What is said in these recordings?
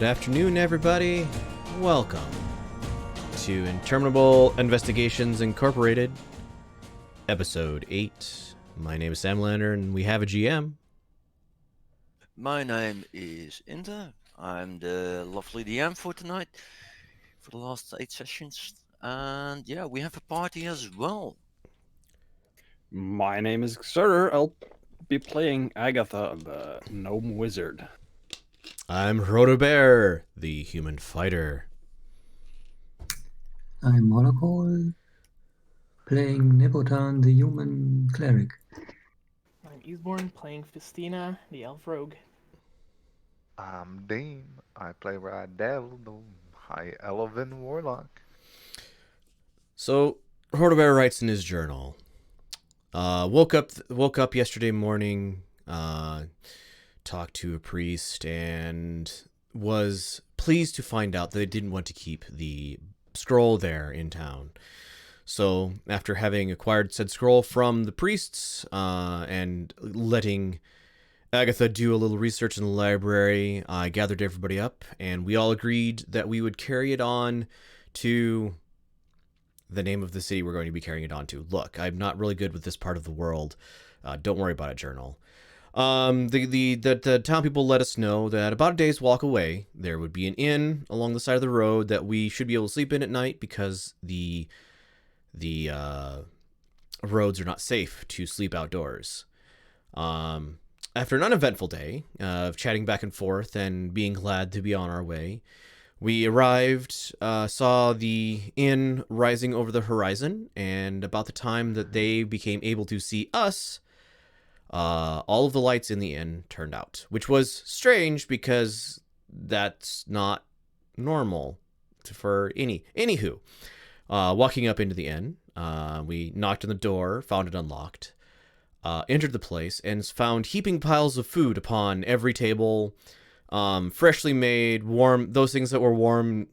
Good afternoon, everybody. Welcome to Interminable Investigations Incorporated, Episode 8. My name is Sam Lander, and we have a GM. My name is Inter. I'm the lovely DM for tonight, for the last 8 sessions. And yeah, we have a party as well. My name is Xerter. I'll be playing Agatha, the gnome wizard. I'm Rotobear, the human fighter. I'm Monocol, playing Nepotan, the human cleric. I'm Easeborn, playing Festina, the elf rogue. I'm Dean. I play Rad Devil, the high elven warlock. So, Rotobear writes in his journal, woke up yesterday morning, talked to a priest, and was pleased to find out that they didn't want to keep the scroll there in town. So, after having acquired said scroll from the priests, and letting Agatha do a little research in the library, I gathered everybody up, and we all agreed that we would carry it on to the name of the city we're going to be carrying it on to. Look, I'm not really good with this part of the world. Don't worry about it, journal. The town people let us know that about a day's walk away, there would be an inn along the side of the road that we should be able to sleep in at night because the roads are not safe to sleep outdoors. After an uneventful day of chatting back and forth and being glad to be on our way, we arrived, saw the inn rising over the horizon, and about the time that they became able to see us, all of the lights in the inn turned out, which was strange because that's not normal for anywho. Walking up into the inn, we knocked on the door, found it unlocked, entered the place, and found heaping piles of food upon every table, freshly made, warm, those things that were warm,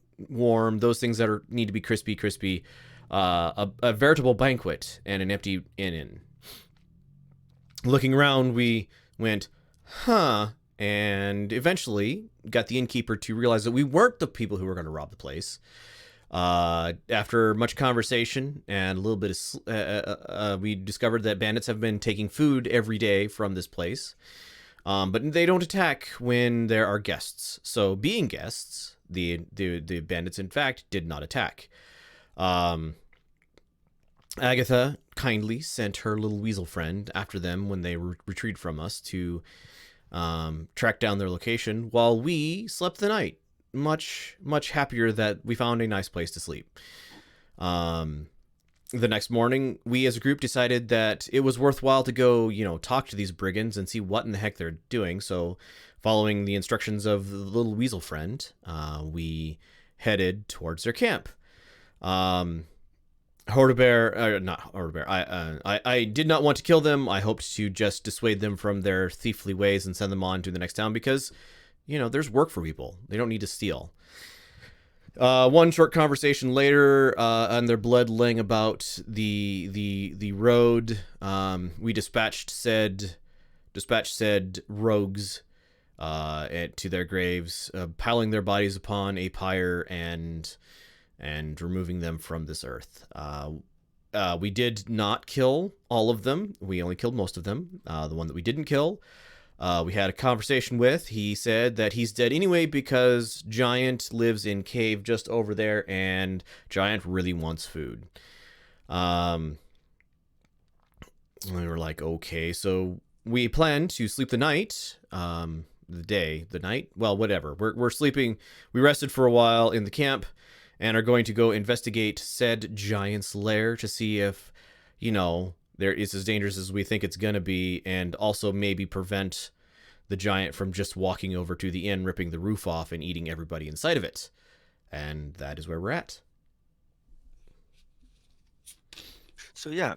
those things that need to be crispy, a veritable banquet and an empty inn. Looking around, we went, and eventually got the innkeeper to realize that we weren't the people who were going to rob the place. After much conversation and a little bit of, we discovered that bandits have been taking food every day from this place. But they don't attack when there are guests. So being guests, the bandits, in fact, did not attack. Agatha kindly sent her little weasel friend after them when they retreated from us to track down their location, while we slept the night, much happier that we found a nice place to sleep. The next morning, we as a group decided that it was worthwhile to go, talk to these brigands and see what in the heck they're doing. So, following the instructions of the little weasel friend, we headed towards their camp. Not Hordebear. I did not want to kill them. I hoped to just dissuade them from their thiefly ways and send them on to the next town because, there's work for people. They don't need to steal. One short conversation later, on their blood laying about the road, we dispatched said rogues to their graves, piling their bodies upon a pyre and removing them from this earth. We did not kill all of them. We only killed most of them. The one that we didn't kill, we had a conversation with. He said that he's dead anyway because Giant lives in cave just over there, and Giant really wants food. And we were like, okay, so we plan to sleep the night, the night, well, whatever. We're sleeping. We rested for a while in the camp and are going to go investigate said Giant's lair to see if, there is as dangerous as we think it's going to be, and also maybe prevent the Giant from just walking over to the inn, ripping the roof off, and eating everybody inside of it. And that is where we're at. So yeah,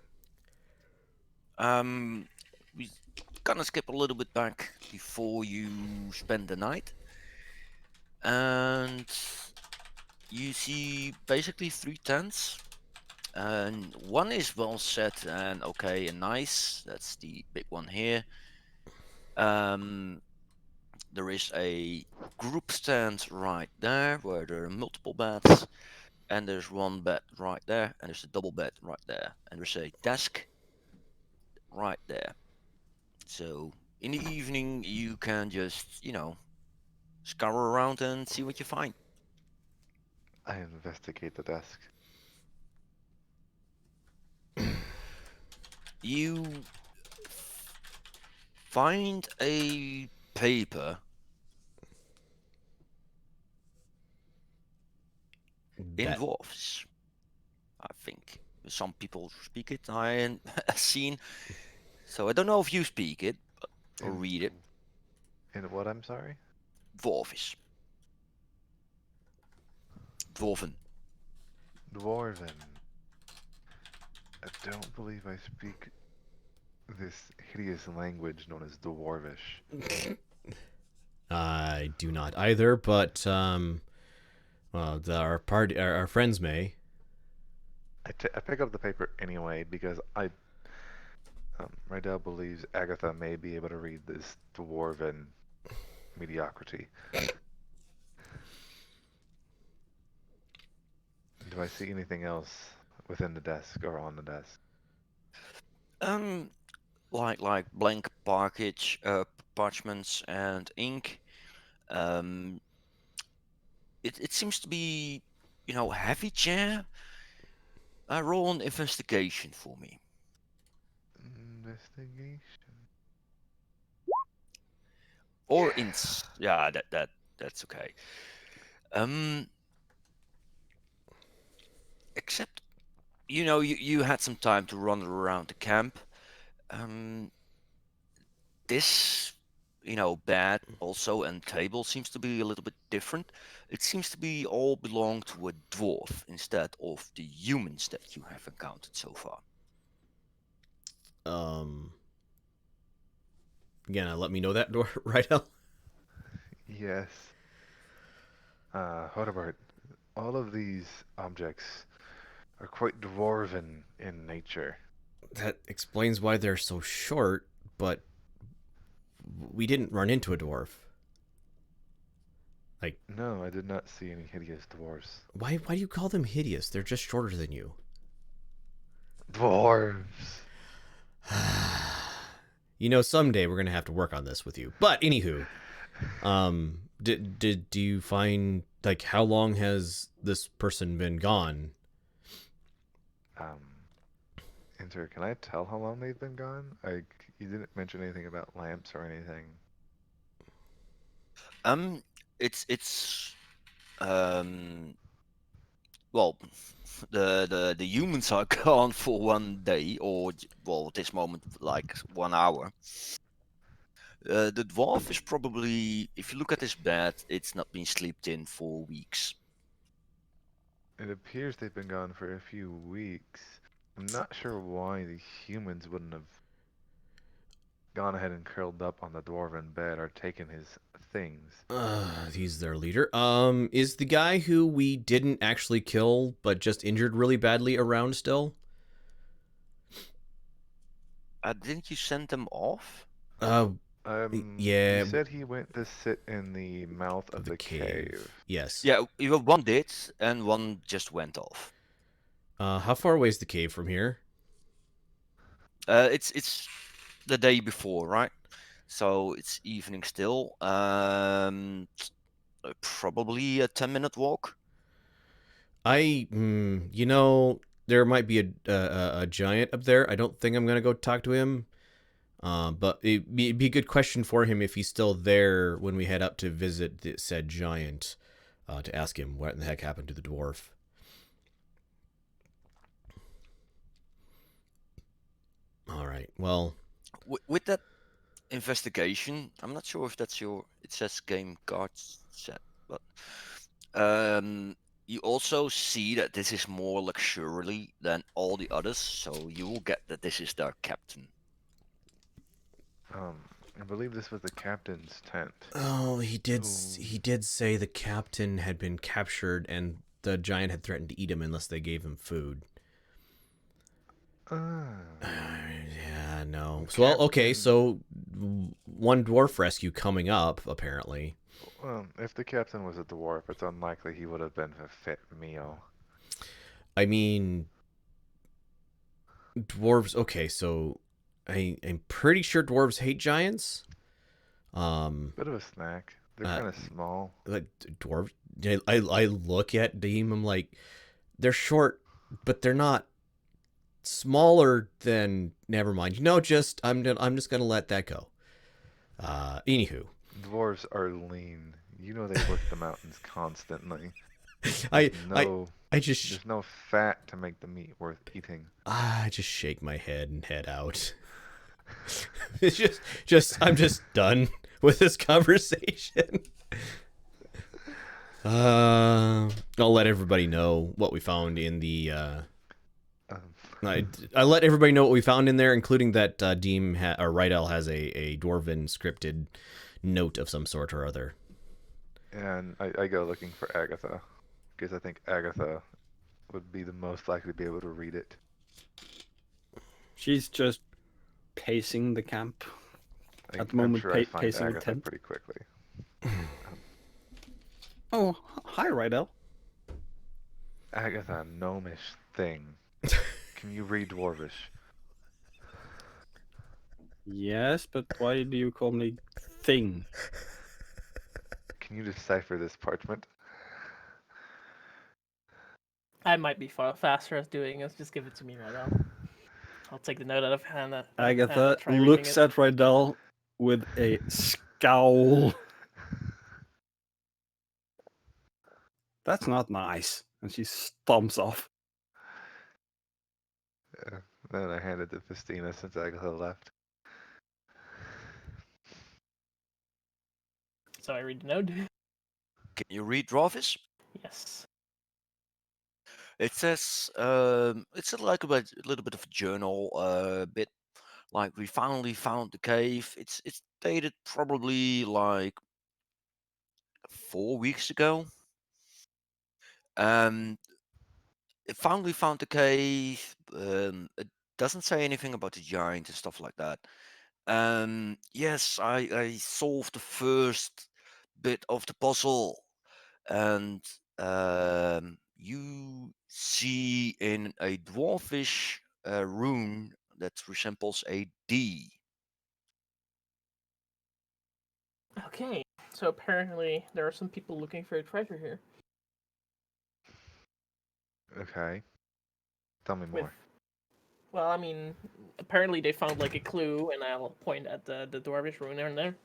we gonna skip a little bit back before you spend the night, and you see basically 3 tents. And one is well set and okay and nice. That's the big one here. there is a group stand right there where there are multiple beds, and there's one bed right there, and there's a double bed right there, and there's a desk right there. So in the evening, you can just, scour around and see what you find. I investigate the desk. You find a paper in That dwarfs. I think some people speak it. I have seen. So I don't know if you speak it or In, read it. in what, I'm sorry? Dwarfish. Dwarven. Dwarven. I don't believe I speak this hideous language known as Dwarvish. I do not either, but well, our friends may. I pick up the paper anyway because Rydell believes Agatha may be able to read this Dwarven mediocrity. Do I see anything else within the desk or on the desk? Um, like blank package, parchments and ink. Um, it seems to be, heavy chair. Roll an investigation for me. Investigation. Or yeah, that's okay. Except you had some time to run around the camp. This bed also and table seems to be a little bit different. It seems to be all belong to a dwarf instead of the humans that you have encountered so far. Again, let me know that door, right, Al? Yes. Hodebert, all of these objects are quite dwarven in nature. That explains why they're so short, but we didn't run into a dwarf. No, I did not see any hideous dwarves. Why do you call them hideous? They're just shorter than you. Dwarves! Someday we're gonna have to work on this with you. But anywho, do you find, like, how long has this person been gone? Enter, can I tell how long they've been gone? You didn't mention anything about lamps or anything. It's well, the humans are gone for 1 day, or well, at this moment like 1 hour. The dwarf is probably, if you look at his bed, it's not been slept in for weeks. It appears they've been gone for a few weeks. I'm not sure why the humans wouldn't have gone ahead and curled up on the dwarven bed or taken his things. He's their leader. Is the guy who we didn't actually kill but just injured really badly around still? Didn't you send them off? Yeah. You said he went to sit in the mouth of the cave. Yes. Yeah, one did, and one just went off. How far away is the cave from here? It's the day before, right? So it's evening still. Probably a 10-minute walk. There might be a giant up there. I don't think I'm gonna go talk to him. But it'd be a good question for him if he's still there when we head up to visit said giant, to ask him what in the heck happened to the dwarf. All right. Well, With that investigation, I'm not sure if that's it says game cards set, but you also see that this is more luxuriously than all the others, so you will get that this is their captain. I believe this was the captain's tent. oh, he did say the captain had been captured and the giant had threatened to eat him unless they gave him food. Yeah, no. The So, well, okay, captain- so one dwarf rescue coming up, apparently. Well, if the captain was a dwarf, it's unlikely he would have been a fit meal. I mean, dwarves. Okay, so I'm pretty sure dwarves hate giants. Bit of a snack. They're Uh, kind of small. like dwarves. I look at Deem. I'm like, they're short, but they're not smaller than. Never mind. Just I'm just gonna let that go. Anywho, Dwarves are lean. You know they work the mountains constantly. I There's I no, I just there's no fat to make the meat worth eating. I just shake my head and head out. It's just I'm just done with this conversation. I'll let everybody know what we found in the. Um, I let everybody know what we found in there, including that Deem or Rydell has a dwarven scripted note of some sort or other. and I go looking for Agatha, because I think Agatha would be the most likely to be able to read it. She's just pacing the camp. At the I'm moment, sure I find pacing the Agatha tent. pretty quickly. Oh, hi, Rydell. Agatha, gnomish thing. Can you read Dwarvish? Yes, but why do you call me thing? Can you decipher this parchment? I might be faster at doing this. Just give it to me right now. I'll take the note out of Hannah. Agatha try reading looks it. at Rydell with a scowl. That's not nice. And she stomps off. Then I hand it to Festina since Agatha left. So I read the note. Can you read Dwarvish? Yes. It says it's like a little bit of a journal, bit like we finally found the cave. It's dated probably like 4 weeks ago. It finally found the cave. It doesn't say anything about the giant and stuff like that. Yes, I solved the first bit of the puzzle, and you see in a dwarfish rune that resembles a D. Okay. So apparently there are some people looking for a treasure here. Okay. Tell me With, more. well, I mean, apparently they found like a clue, and I'll point at the dwarvish rune in there.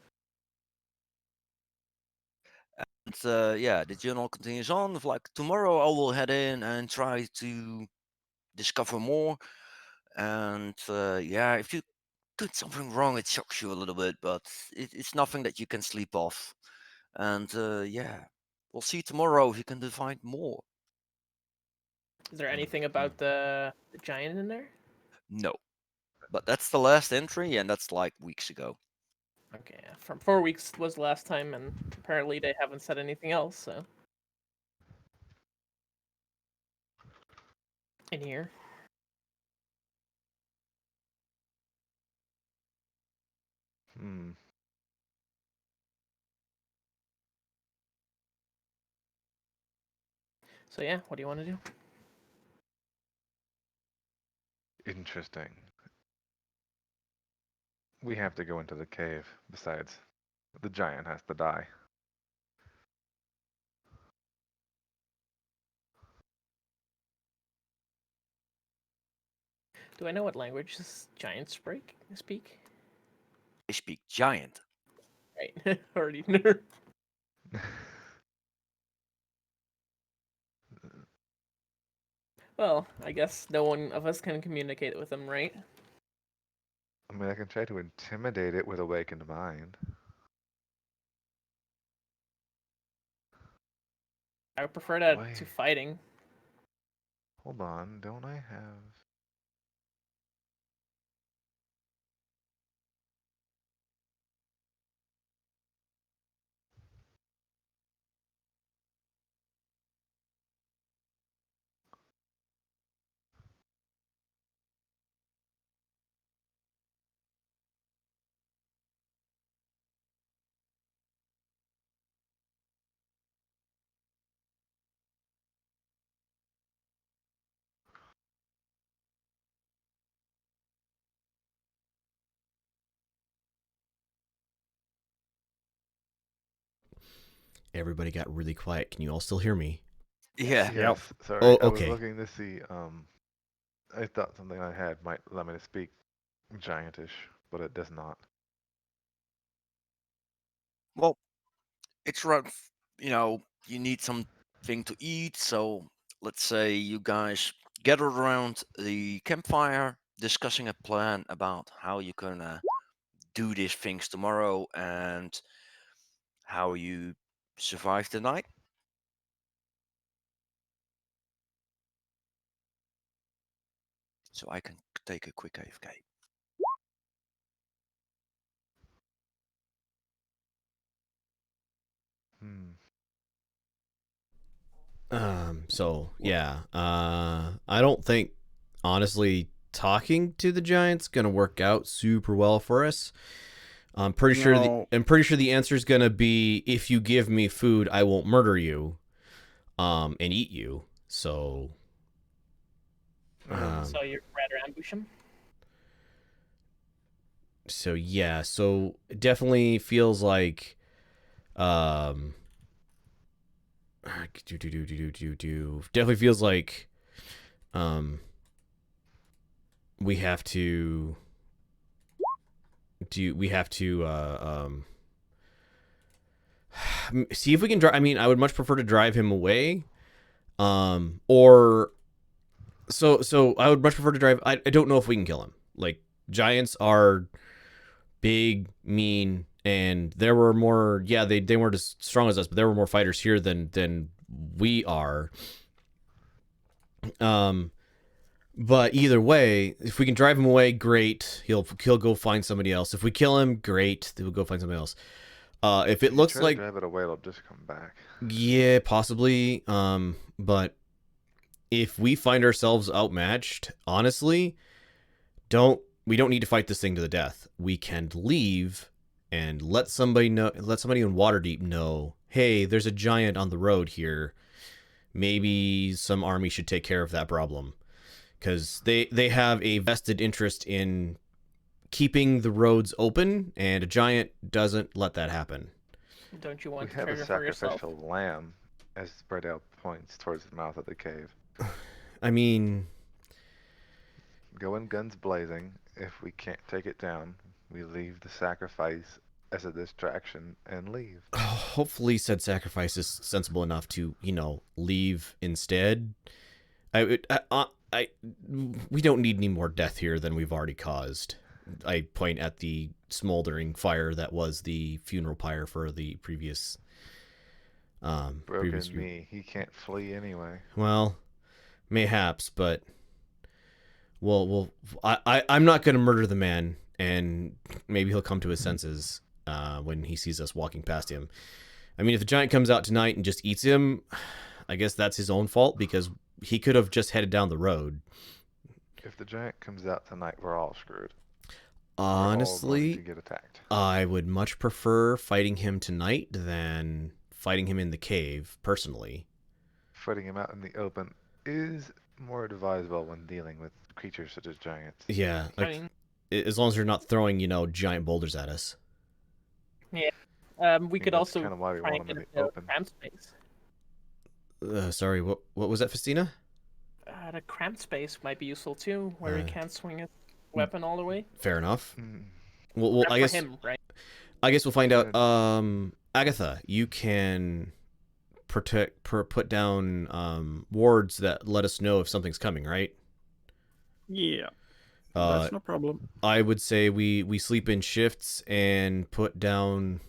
And yeah, the journal continues on with like tomorrow I will head in and try to discover more. And yeah, if you did something wrong, it shocks you a little bit, but it's nothing that you can sleep off. And yeah, we'll see tomorrow if you can find more. Is there anything about the giant in there? No, but that's the last entry, and that's like weeks ago. Okay, from 4 weeks was the last time, and apparently they haven't said anything else. So in here. Hmm. So yeah, what do you want to do? Interesting. We have to go into the cave. Besides, the giant has to die. Do I know what languages giants speak? They speak giant. Right, already know. Well, I guess no one of us can communicate with them, right? I mean, I can try to intimidate it with awakened mind. I would prefer that Why? to fighting. Hold on, don't I have... everybody got really quiet. Can you all still hear me? Yeah. Yes, sorry. Oh, I was okay. looking to see, I thought something I had might let me to speak giantish, but it does not. Well, it's around, you need something to eat. So let's say you guys gathered around the campfire discussing a plan about how you're gonna do these things tomorrow and how you survive the night. So I can take a quick AFK. Hmm. So yeah, I don't think, honestly, talking to the giant's gonna work out super well for us. I'm pretty sure No. the answer is gonna be, if you give me food, I won't murder you, and eat you. So, So you'd rather ambush him? so yeah, so it definitely feels like, definitely feels like, we have to see if we can drive. I mean, I would much prefer to drive him away, or so I would much prefer to drive. I don't know if we can kill him. Like, giants are big, mean, and there were more. Yeah, they weren't as strong as us, but there were more fighters here than we are. But either way, if we can drive him away, great. He'll go find somebody else. If we kill him, great. He'll go find somebody else. If it If you looks try like, to drive it away, it'll just come back. yeah, possibly. But if we find ourselves outmatched, honestly, we don't need to fight this thing to the death. We can leave and let somebody in Waterdeep know, hey, there's a giant on the road here. Maybe some army should take care of that problem, because they have a vested interest in keeping the roads open, and a giant doesn't let that happen. Don't you We want the have a treasure for yourself? sacrificial lamb, as Spreadout points towards the mouth of the cave. I mean, Go in guns blazing. If we can't take it down, we leave the sacrifice as a distraction and leave. hopefully said sacrifice is sensible enough to, leave instead. We don't need any more death here than we've already caused. I point at the smoldering fire that was the funeral pyre for the previous Broken group. knee. He can't flee anyway. Well, mayhaps, but I'm not gonna murder the man, and maybe he'll come to his senses when he sees us walking past him. I mean, if the giant comes out tonight and just eats him, I guess that's his own fault, because he could have just headed down the road. If the giant comes out tonight, we're all screwed. We're all going to Honestly, get attacked. I would much prefer fighting him tonight than fighting him in the cave, personally. Fighting him out in the open is more advisable when dealing with creatures such as giants. Yeah, I mean, as long as you're not throwing, giant boulders at us. we I could mean, that's also kind of why we try want and them get in the a open. cramped space. Sorry, what was that, Festina? The cramped space might be useful too, where he Uh, can't swing his weapon all the way. Fair enough. Mm. Well, Not I for guess him, right? we'll find out. Good. Agatha, you can put down wards that let us know if something's coming, right? Yeah, Uh, that's no problem. I would say we sleep in shifts and put down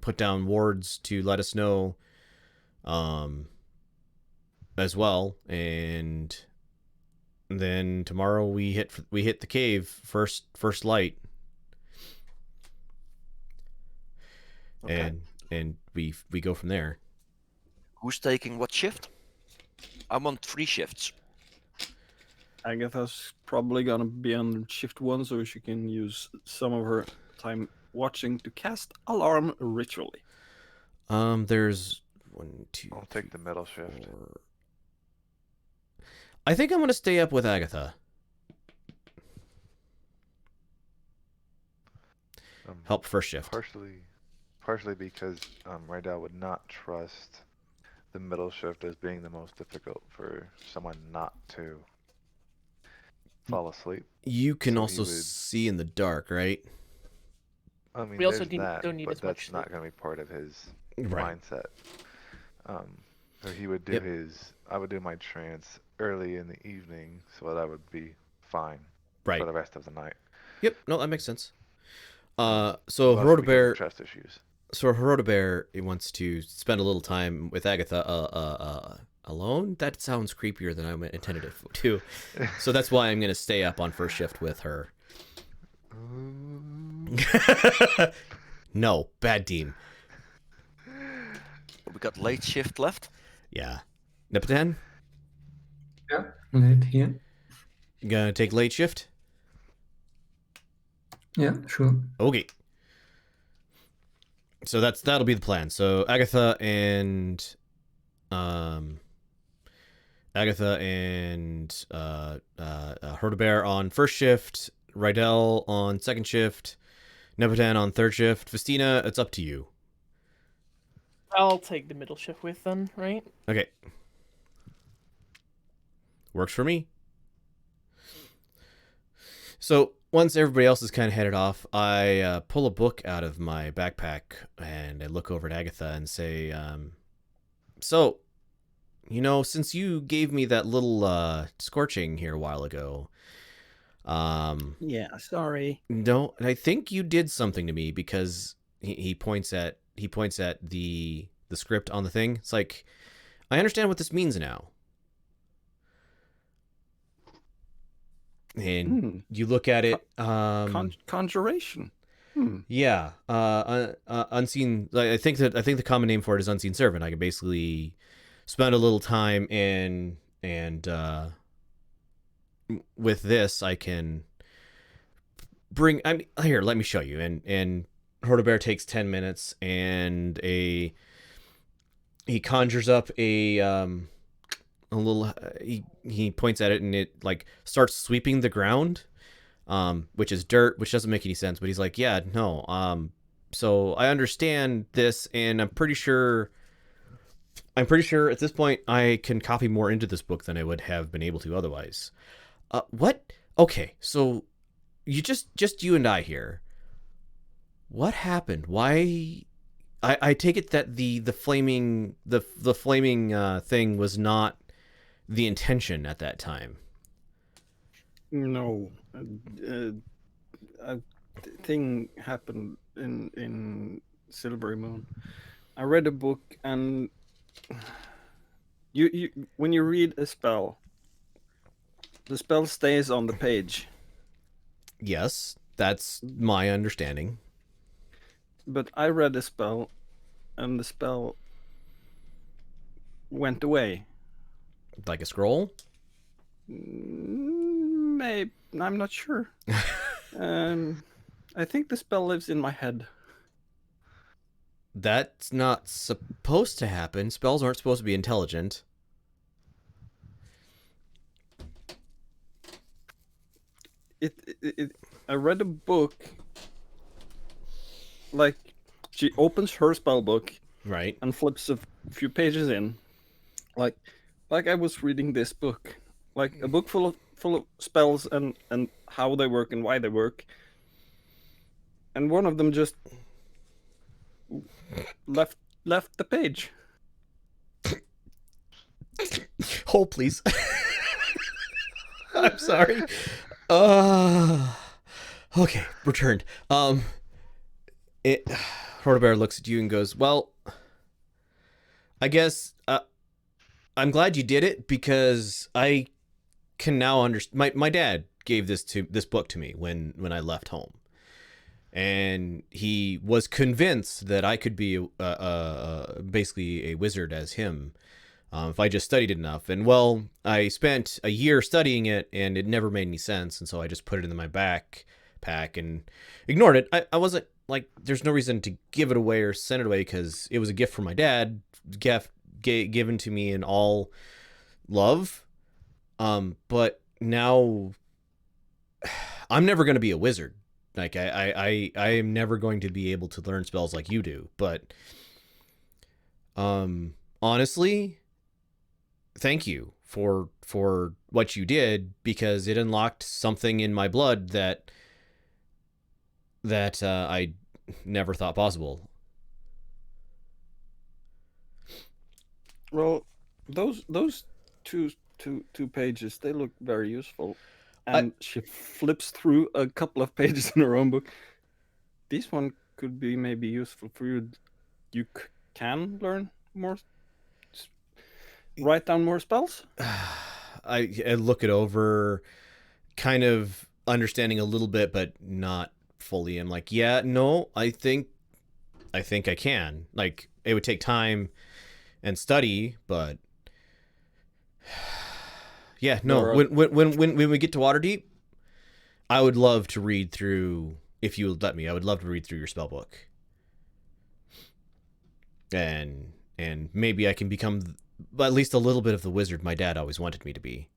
wards to let us know, as well, and then tomorrow we hit the cave first light. Okay. And we go from there. Who's taking what shift? I want 3 shifts. Agatha's probably gonna be on shift 1, so she can use some of her time watching to cast alarm ritually. There's 1, 2. I'll take the middle shift. 4. I think I'm gonna stay up with Agatha. Help first shift. Partially partially because Rydell would not trust the middle shift as being the most difficult for someone not to fall asleep. You can So he also would- see in the dark, right? I mean, We also there's that, don't need but as much that's not sleep. going to be part of his Right. mindset. So he would do Yep. I would do my trance early in the evening so that I would be fine Right. for the rest of the night. Yep. No, that makes sense. So Mostly because of Herodobear, trust issues. he wants to spend a little time with Agatha alone. That sounds creepier than I intended it to. So that's why I'm going to stay up on first shift with her. No, bad team. We got late shift left. Yeah. Nepotan, Yeah, late here. you gonna take late shift? Yeah, sure. Okay. So that'll be the plan. So Agatha and Herodobear on first shift, Rydell on second shift, Nepotan on third shift. Festina, it's up to you. I'll take the middle shift with them, right? Okay. Works for me. So once everybody else is kind of headed off, I pull a book out of my backpack and I look over at Agatha and say, so, since you gave me that little scorching here a while ago, Yeah, sorry. no, I think you did something to me because he points at the script on the thing. It's like, I understand what this means now. And you look at it, Conjuration. yeah, unseen. I think the common name for it is unseen servant. I can basically spend a little time and with this I can bring. Here, let me show you. And Herodobear takes 10 minutes and he conjures up a little. He points at it and it like starts sweeping the ground. Which is dirt, which doesn't make any sense, but he's like, yeah, no. So I understand this, and I'm pretty sure at this point I can copy more into this book than I would have been able to otherwise. What? Okay, so you just you and I here. What happened? Why? I take it that the flaming thing was not the intention at that time. No, a thing happened in Silvery Moon. I read a book, and you when you read a spell, the spell stays on the page. Yes, that's my understanding. But I read a spell, and the spell went away. Like a scroll? Maybe, I'm not sure. I think the spell lives in my head. That's not supposed to happen. Spells aren't supposed to be intelligent. I read a book. Like, she opens her spell book Right. and flips a few pages in, like I was reading this book, like a book full of spells and how they work and why they work, and one of them just left the page. Hold, please. I'm sorry. Okay, returned. Herodobear looks at you and goes, "Well, I guess I'm glad you did it because I can now understand. My dad gave this book to me when I left home, and he was convinced that I could be basically a wizard as him if I just studied it enough. And well, I spent a year studying it, and it never made any sense, and so I just put it in my backpack and ignored it. I wasn't like, there's no reason to give it away or send it away because it was a gift from my dad, given to me in all love. But now I'm never going to be a wizard. Like I am never going to be able to learn spells like you do. But honestly, thank you for what you did, because it unlocked something in my blood that I never thought possible. Well, those two pages, they look very useful. And she flips through a couple of pages in her own book. This one could be maybe useful for you. You can learn more, write down more spells. I look it over, kind of understanding a little bit, but not fully. I'm like, yeah, no, I think I can. Like, it would take time and study, but yeah, no. When we get to Waterdeep, I would love to read through. If you would let me, I would love to read through your spell book, and maybe I can become at least a little bit of the wizard my dad always wanted me to be.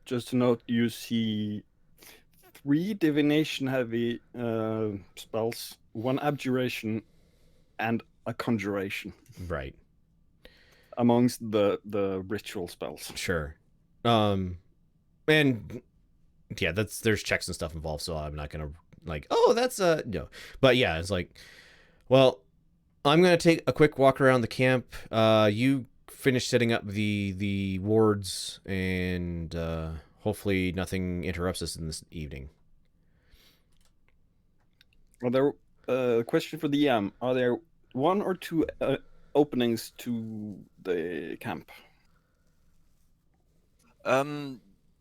Just to note, you see 3 divination-heavy spells, 1 abjuration, and a conjuration. Right. Amongst the ritual spells. Sure. And yeah, there's checks and stuff involved, so I'm not gonna like, oh, that's no. But yeah, it's like, well, I'm gonna take a quick walk around the camp. You finish setting up the wards, and hopefully nothing interrupts us in this evening. Are there question for the are there 1 or 2 openings to the camp?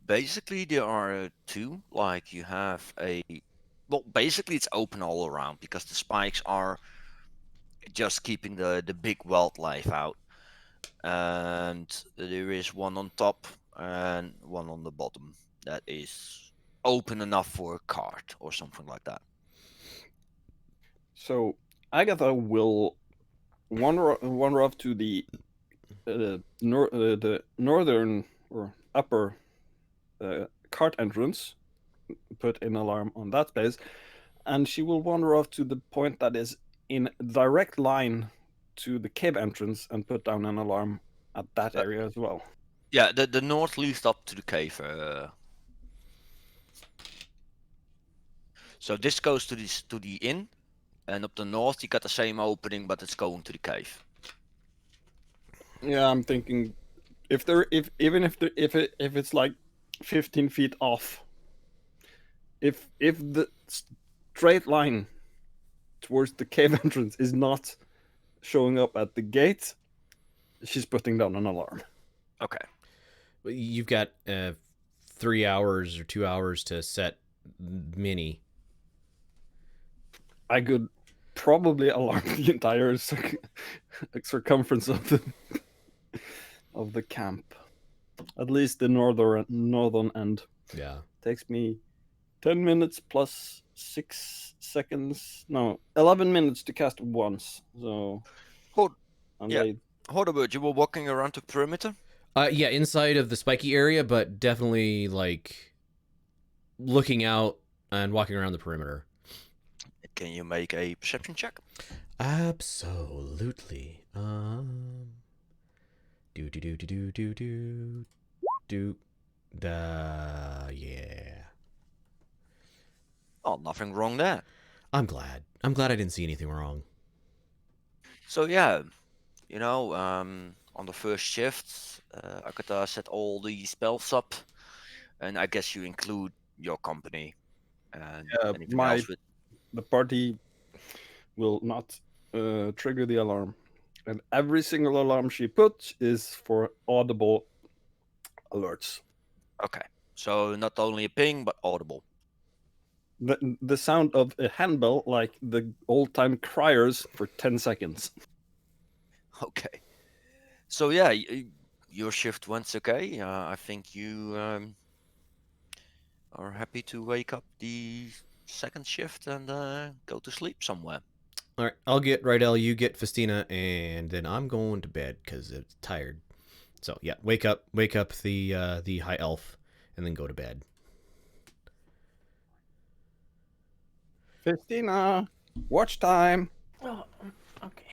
Basically there are 2. Like, you have well, basically it's open all around, because the spikes are just keeping the big wildlife out. And there is 1 on top and 1 on the bottom that is open enough for a cart or something like that. So Agatha will wander off to the northern or upper cart entrance, put an alarm on that space, and she will wander off to the point that is in direct line to the cave entrance and put down an alarm at that area as well. Yeah, the north leads up to the cave. So this goes to the inn, and up the north you got the same opening, but it's going to the cave. Yeah, I'm thinking if it's like 15 feet off, if the straight line towards the cave entrance is not showing up at the gate, she's putting down an alarm. Okay. You've got 3 hours or 2 hours to set mini. I could probably alarm the entire circumference of the camp, at least the northern end. Yeah. Takes me 10 minutes plus 6 seconds. No, 11 minutes to cast once. So, Hold a bit. You were walking around the perimeter? Yeah, inside of the spiky area, but definitely like looking out and walking around the perimeter. Can you make a perception check? Absolutely. Yeah. Oh, nothing wrong there. I'm glad I didn't see anything wrong. So yeah, on the first shift, Akata set all the spells up, and I guess you include your company and anything else with. The party will not trigger the alarm, and every single alarm she puts is for audible alerts. Okay, so not only a ping but audible. The sound of a handbell, like the old-time criers, for 10 seconds. Okay, so yeah, your shift went okay. I think you are happy to wake up the second shift and go to sleep somewhere. All right, I'll get Rydell, you get Festina, and then I'm going to bed because it's tired. So yeah, wake up the high elf, and then go to bed. Festina, watch time. Oh, okay.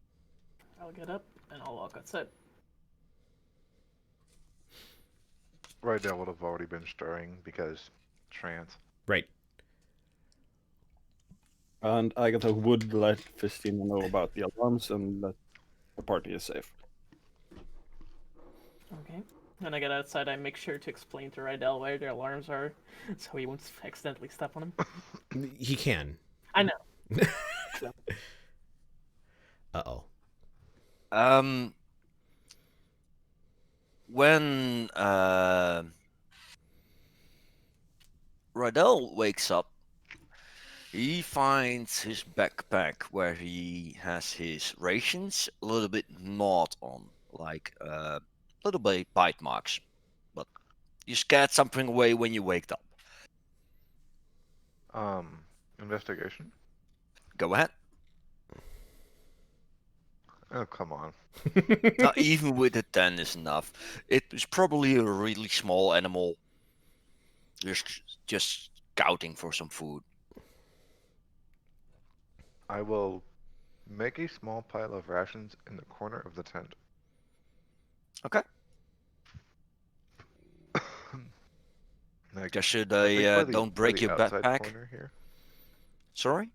I'll get up and I'll walk outside. Right now would have already been stirring because trance. Right. And Agatha would let Festina know about the alarms and that the party is safe. Okay. When I get outside, I make sure to explain to Rydell where their alarms are, so he won't accidentally step on them. He can. I know. Uh-oh. When Rydell wakes up, he finds his backpack where he has his rations a little bit gnawed on, like little bit bite marks. But you scared something away when you waked up. Investigation? Go ahead. Oh, come on. Not even with a 10 is enough. It was probably a really small animal, just scouting for some food. I will make a small pile of rations in the corner of the tent. Okay. Like, Just so I think they by don't by break the your outside backpack. corner here. Sorry?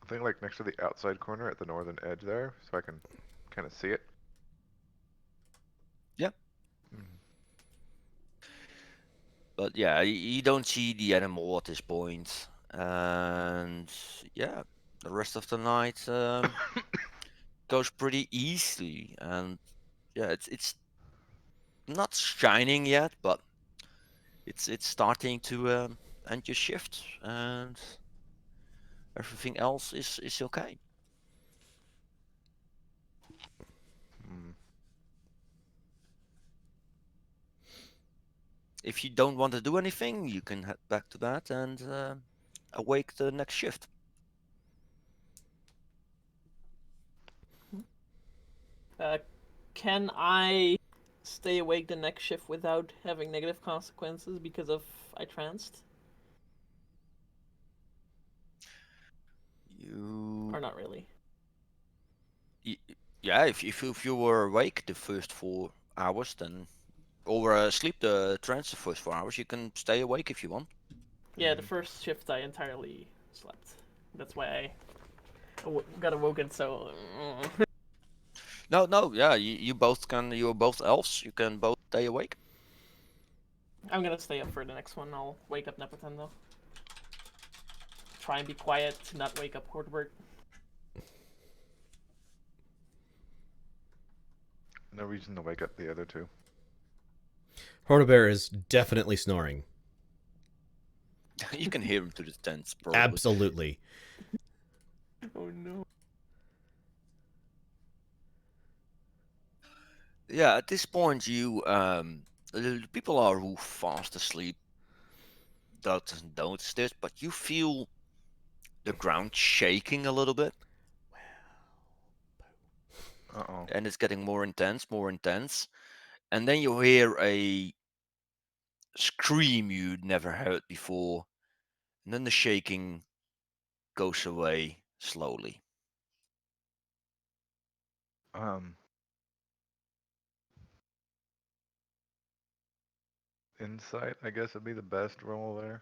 I think like next to the outside corner at the northern edge there, so I can kind of see it. Yeah. Mhm. But yeah, you don't see the animal at this point. And yeah, the rest of the night goes pretty easily. And yeah, it's not shining yet, but it's starting to end your shift, and everything else is okay. Mm. If you don't want to do anything, you can head back to bed and awake the next shift. Can I stay awake the next shift without having negative consequences because of I tranced? Or not really? Yeah, if you were awake the first 4 hours, then or sleep the trance the first 4 hours, you can stay awake if you want. Yeah, the first shift I entirely slept. That's why I got awoken so. No, yeah, you both can. You're both elves. You can both stay awake. I'm gonna stay up for the next one. I'll wake up Nepotan though. Try and be quiet to not wake up Hordberg. No reason to wake up the other two. Hordebear is definitely snoring. You can hear him through the tents, probably. Absolutely. Oh no. Yeah, at this point, the people are who fast asleep doesn't notice this, but you feel the ground shaking a little bit, Uh-oh. and it's getting more intense, and then you hear a scream you'd never heard before, and then the shaking goes away slowly. Um, Insight, I guess, would be the best roll there.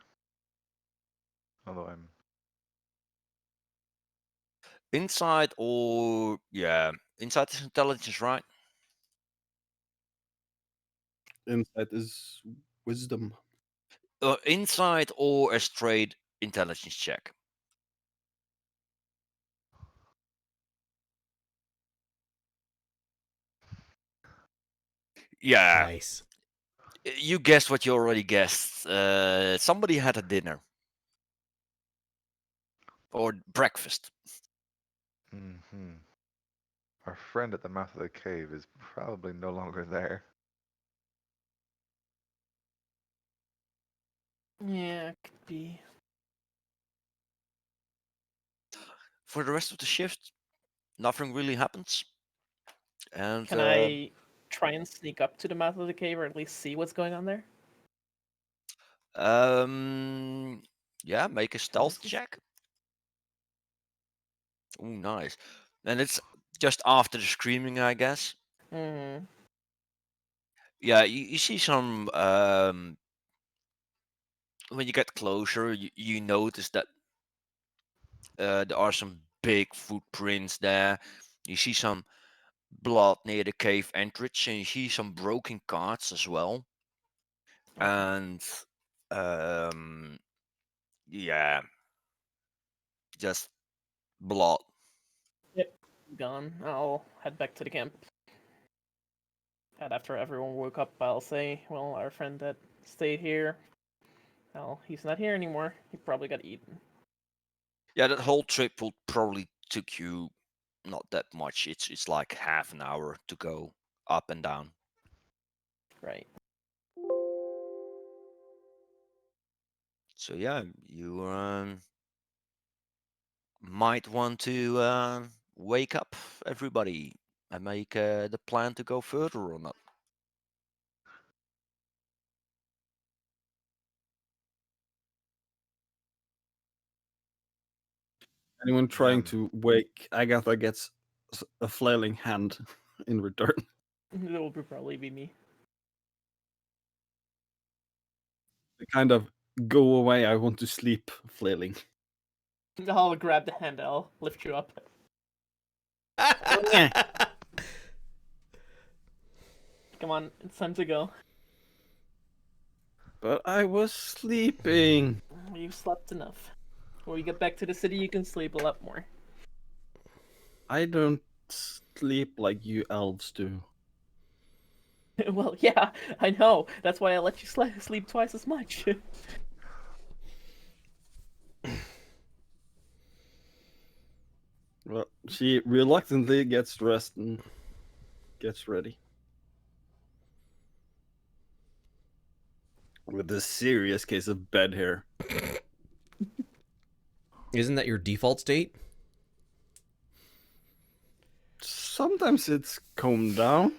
Although I'm... Insight or yeah, insight is intelligence, right? Insight is wisdom. Insight or a straight intelligence check. Yeah, Nice. you guessed what you already guessed. Somebody had a dinner or breakfast. Mm-hmm. Our friend at the mouth of the cave is probably no longer there. Yeah, it could be. For the rest of the shift, nothing really happens. And Can I try and sneak up to the mouth of the cave, or at least see what's going on there? yeah, make a stealth this is- check. Ooh, nice. And it's just after the screaming, I guess. Mm. Yeah, you see some when you get closer, you notice that there are some big footprints there. You see some blood near the cave entrance, and you see some broken cards as well. And yeah, just blood. Yep, gone. I'll head back to the camp. And after everyone woke up, I'll say, well, our friend that stayed here, well, he's not here anymore. He probably got eaten. Yeah, that whole trip will probably took you not that much. It's like half an hour to go up and down. Right. So yeah, you might want to wake up everybody and make the plan to go further or not. Anyone trying Yeah. to wake Agatha gets a flailing hand in return. It will probably be me. They kind of go away, I want to sleep flailing. I'll grab the hand. I'll lift you up. Come on, it's time to go. But I was sleeping. You slept enough. When we get back to the city, you can sleep a lot more. I don't sleep like you elves do. Well, yeah, I know. That's why I let you sleep twice as much. Well, she reluctantly gets dressed and gets ready. With a serious case of bed hair. Isn't that your default state? Sometimes it's combed down.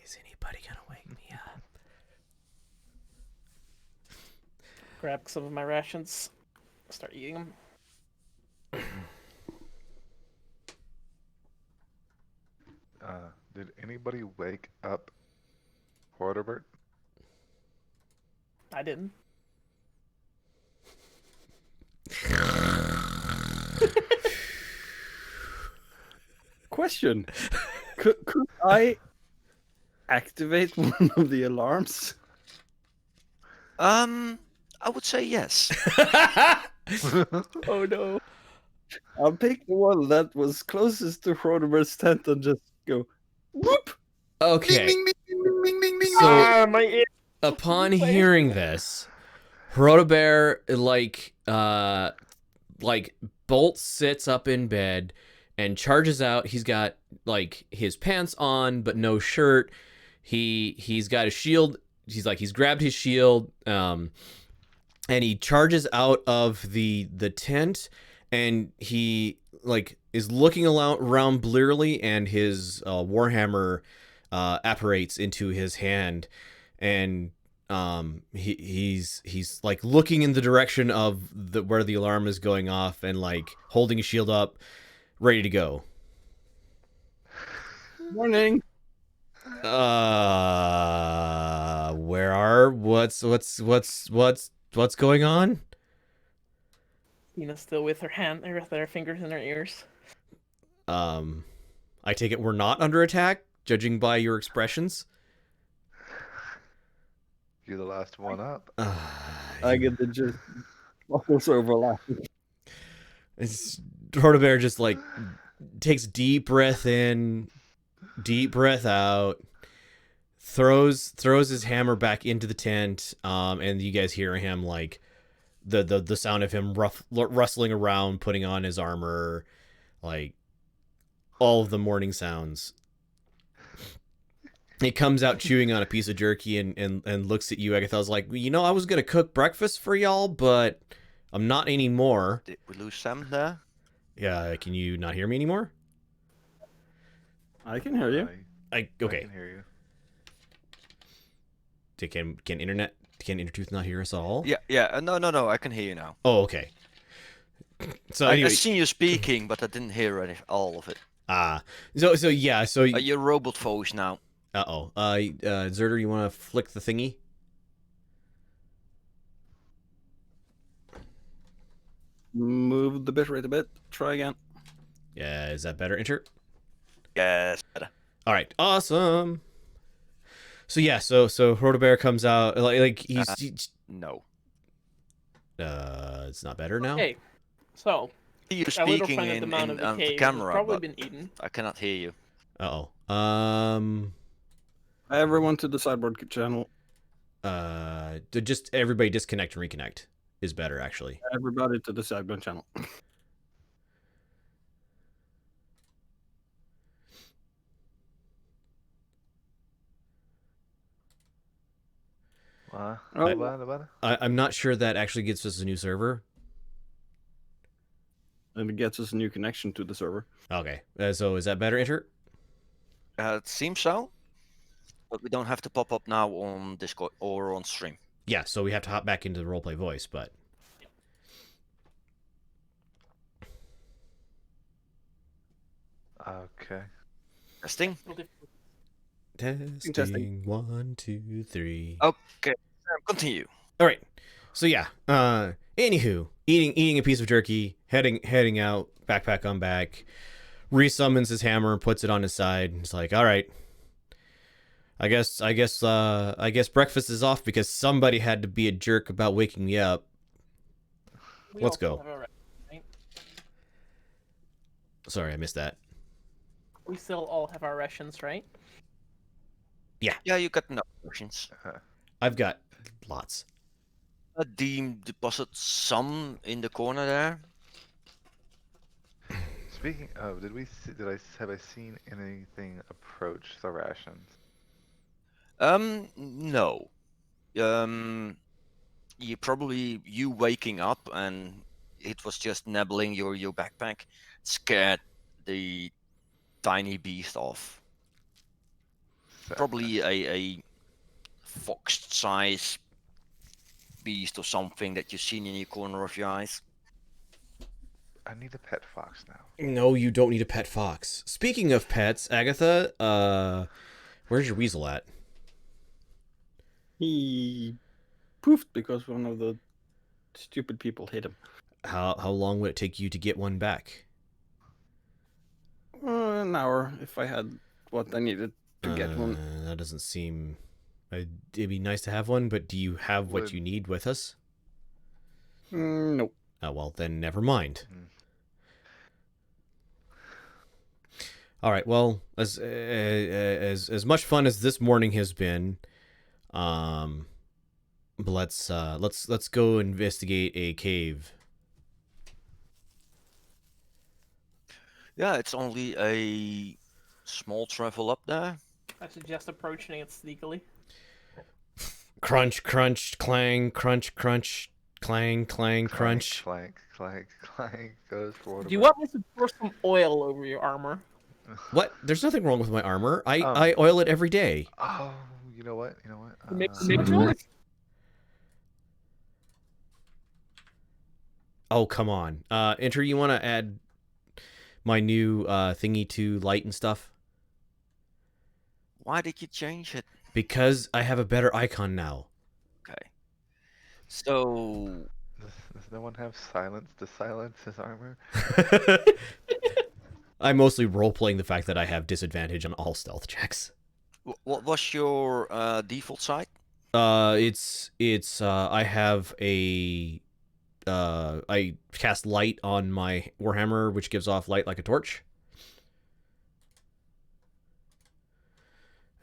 Is anybody gonna wake me up? Grab some of my rations. Start eating them. Did anybody wake up Horderbert? I didn't. Question. Could I activate one of the alarms? I would say yes. Oh no. I'll pick the one that was closest to Hrodebert's tent and just go whoop. Okay. Ding, ding, ding, ding, ding, ding, ding. So my ear. upon hearing this, Hrodebear Bolt sits up in bed and charges out. He's got like his pants on but no shirt. He's got a shield. He's grabbed his shield and he charges out of the tent, and he like is looking around blearily, and his warhammer apparates into his hand, and he's like looking in the direction of where the alarm is going off, and like holding his shield up, ready to go. Morning. What's going on? Tina's still with her fingers in her ears. I take it we're not under attack, judging by your expressions. You're the last one up. I get the just almost overlapping. It's Hordebear just like takes deep breath in, deep breath out, throws his hammer back into the tent, and you guys hear him like the sound of him rustling around, putting on his armor, like all of the morning sounds. He comes out chewing on a piece of jerky and looks at you, Agatha's like, I was gonna cook breakfast for y'all, but I'm not anymore. Did we lose Sam there? Yeah, can you not hear me anymore? I can hear you. Okay. I can hear you. Can internet Can Intertooth not hear us at all? Yeah. No. I can hear you now. Oh, okay. So I anyway, seen you speaking, but I didn't hear all of it. so yeah, so Your robot voice now. Zerder, you want to flick the thingy? Move the bitrate a bit. Try again. Yeah, is that better? Enter. Yes. All right, awesome. So yeah, so Rotobear comes out like he's No. it's not better now. Hey, so You're our little speaking friend at the in mount of the on the cave has camera, probably but been eaten. I cannot hear you. Everyone to the sideboard channel. Just everybody disconnect and reconnect is better actually. Everybody to the sideboard channel. What? Oh. What? I'm not sure that actually gets us a new server. And it gets us a new connection to the server. Okay, so is that better? Enter. It seems so, but we don't have to pop up now on Discord or on stream. Yeah, so we have to hop back into the roleplay voice, but Okay. Testing. testing 1, 2, 3. Okay. Continue. All right. So yeah. Anywho, eating a piece of jerky, heading out, backpack on back, resummons his hammer, puts it on his side. He's like, all right. I guess breakfast is off because somebody had to be a jerk about waking me up. We Let's also go. have our- right? Sorry, I missed that. We still all have our rations, right? Yeah, you got enough questions. I've got lots. Deem deposit some in the corner there. Speaking of, have I seen anything approach the rations? No. You waking up and it was just nibbling your backpack scared the tiny beast off. Probably a fox-sized beast or something that you've seen in the corner of your eyes. I need a pet fox now. No, you don't need a pet fox. Speaking of pets, Agatha, where's your weasel at? He poofed because one of the stupid people hit him. How long would it take you to get one back? An hour if I had what I needed to get one. That doesn't seem. It'd be nice to have one, but do you have what Would- you need with us? Nope. Oh well, then never mind. Mm. All right. Well, as much fun as this morning has been, let's go investigate a cave. Yeah, it's only a small travel up there. I suggest approaching it sneakily. Crunch, crunch, clang, crunch, crunch, clang, clang, crunch. Clank, clank, clank goes for Do you want me to pour some oil over your armor? What? There's nothing wrong with my armor. I Um, I oil it every day. Oh, you know what? Make Similar. Oh, come on. Enter, you want to add my new thingy to light and stuff? Why did you change it? Because I have a better icon now. Okay. So Does no one have silence to silence his armor? I'm mostly role-playing the fact that I have disadvantage on all stealth checks. what was your default site? It's I have a I cast light on my Warhammer, which gives off light like a torch.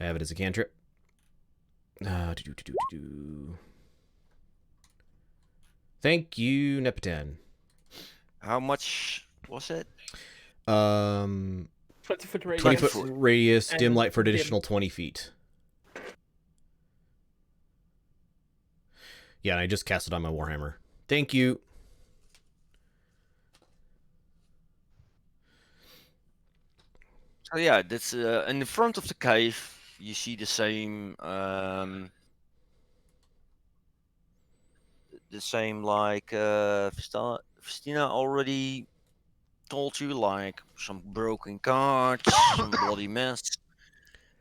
I have it as a cantrip. Thank you, Nepotan. How much was it? 20-foot radius. 20 foot radius, dim And light for an dim. additional 20 feet. Yeah, and I just cast it on my Warhammer. Thank you. So yeah, that's in the front of the cave. You see the same the same like Christina already told you, like some broken cards, some bloody mess.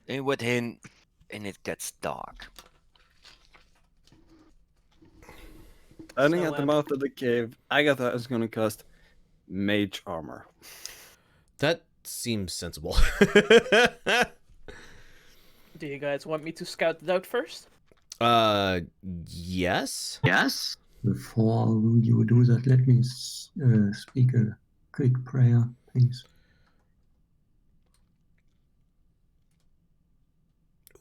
And with him, and it gets dark. Standing So, at the mouth of the cave, Agatha is gonna cast Mage Armor. That seems sensible. Do you guys want me to scout it out first? Yes. Yes. Before you do that, let me speak a quick prayer, please.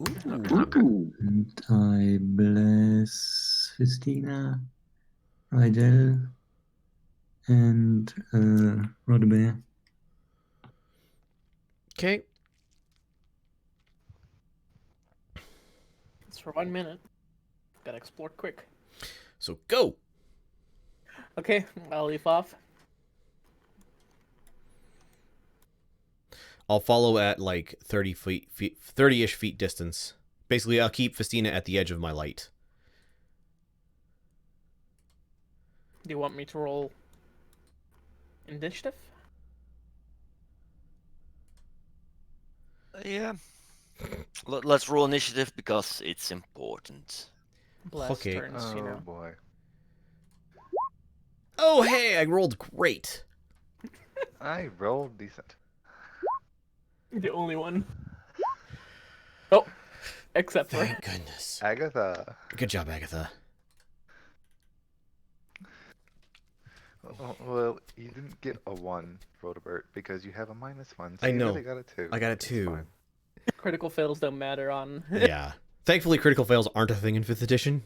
Ooh. And I bless Christina, Rydell, and Rodbear. Okay. It's for 1 minute. Gotta explore quick. So go. Okay, I'll leave off. I'll follow at like 30-ish feet distance. Basically, I'll keep Festina at the edge of my light. Do you want me to roll initiative? Yeah. Let's roll initiative because it's important. Blast Okay. turns, you Oh know. boy. Oh, hey, I rolled great. I rolled decent. The only one. Oh, except for Thank goodness. Agatha. Good job, Agatha. Well, you didn't get a 1, Rodebert, because you have a -1, so I you know. really got a 2. I got a It's 2. fine. critical fails don't matter on. Yeah. Thankfully, critical fails aren't a thing in 5th edition.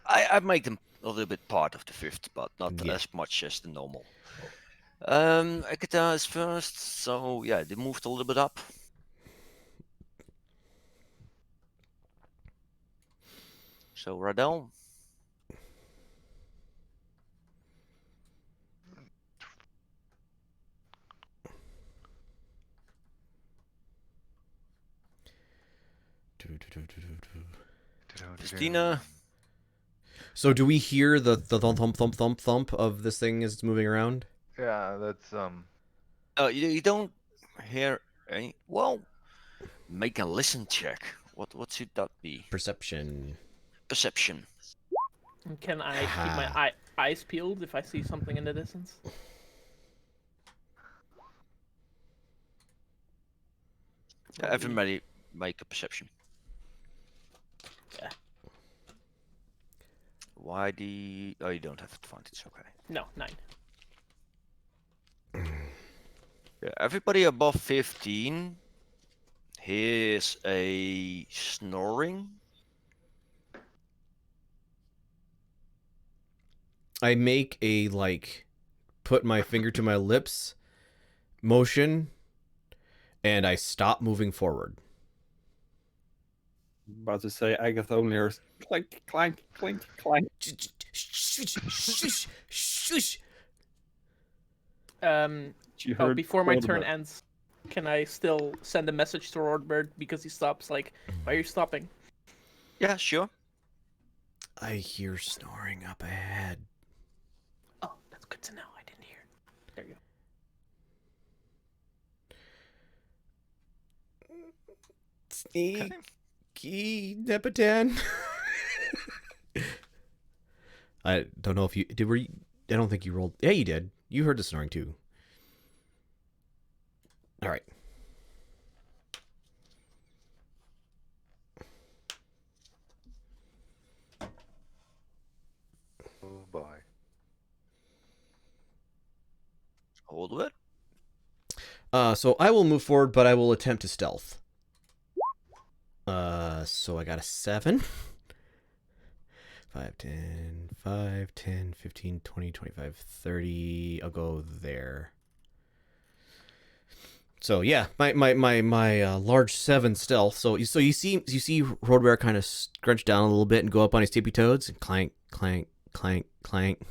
I make them a little bit part of the 5th, but not Yeah. as much as the normal. Akita is first, so yeah, they moved a little bit up. So Radel. Christina. So do we hear the thump thump thump thump thump of this thing as it's moving around? Yeah, that's You don't hear any. Well, make a listen check. What should that be? Perception. Perception. Can I keep my eyes peeled if I see something in the distance? Everybody make a perception. Yeah. Why the? Oh, you don't have advantage. Okay. No, 9. Yeah, everybody above 15 hears a snoring. I make a like put my finger to my lips motion and I stop moving forward. About to say Agatha only hears clank, clank, clink, clank. Shush, shush. She heard Before my turn Rodbear. ends, can I still send a message to Rodbird because he stops? Like, why are you stopping? Yeah, sure. I hear snoring up ahead. Oh, that's good to know. I didn't hear. There you go. Sneaky Nepotan. I don't know if you did. I don't think you rolled. Yeah, you did. You heard the snoring too. All right. oh boy. Hold it. So I will move forward, but I will attempt to stealth. So I got a 7. 5, 10, 5, 10, 15, 20, 25, 30. I'll go there. So yeah, my large 7 stealth. So you see Roadwear kind of scrunch down a little bit and go up on his tippy toes and clank, clank, clank, clank.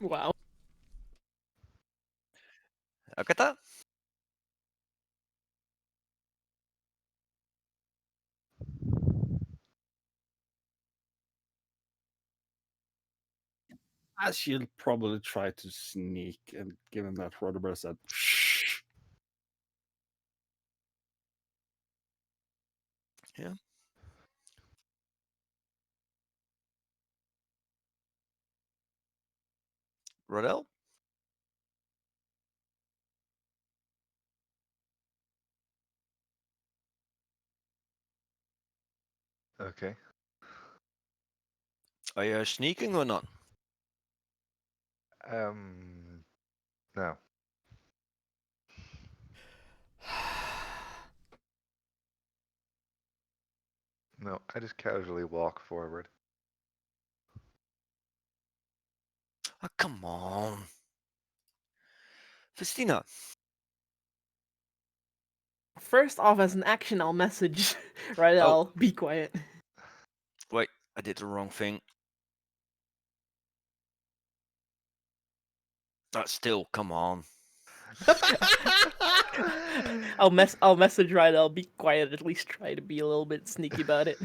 Wow. Akata. As she'll probably try to sneak and give him that Roderburst that shh. Yeah. Rodel? Okay. Are you sneaking or not? No. No, I just casually walk forward. Oh, come on. Festina. First off, as an action, I'll message right. Oh. I'll be quiet. Wait, I did the wrong thing. Still, come on. I'll message right. I'll be quiet. At least try to be a little bit sneaky about it.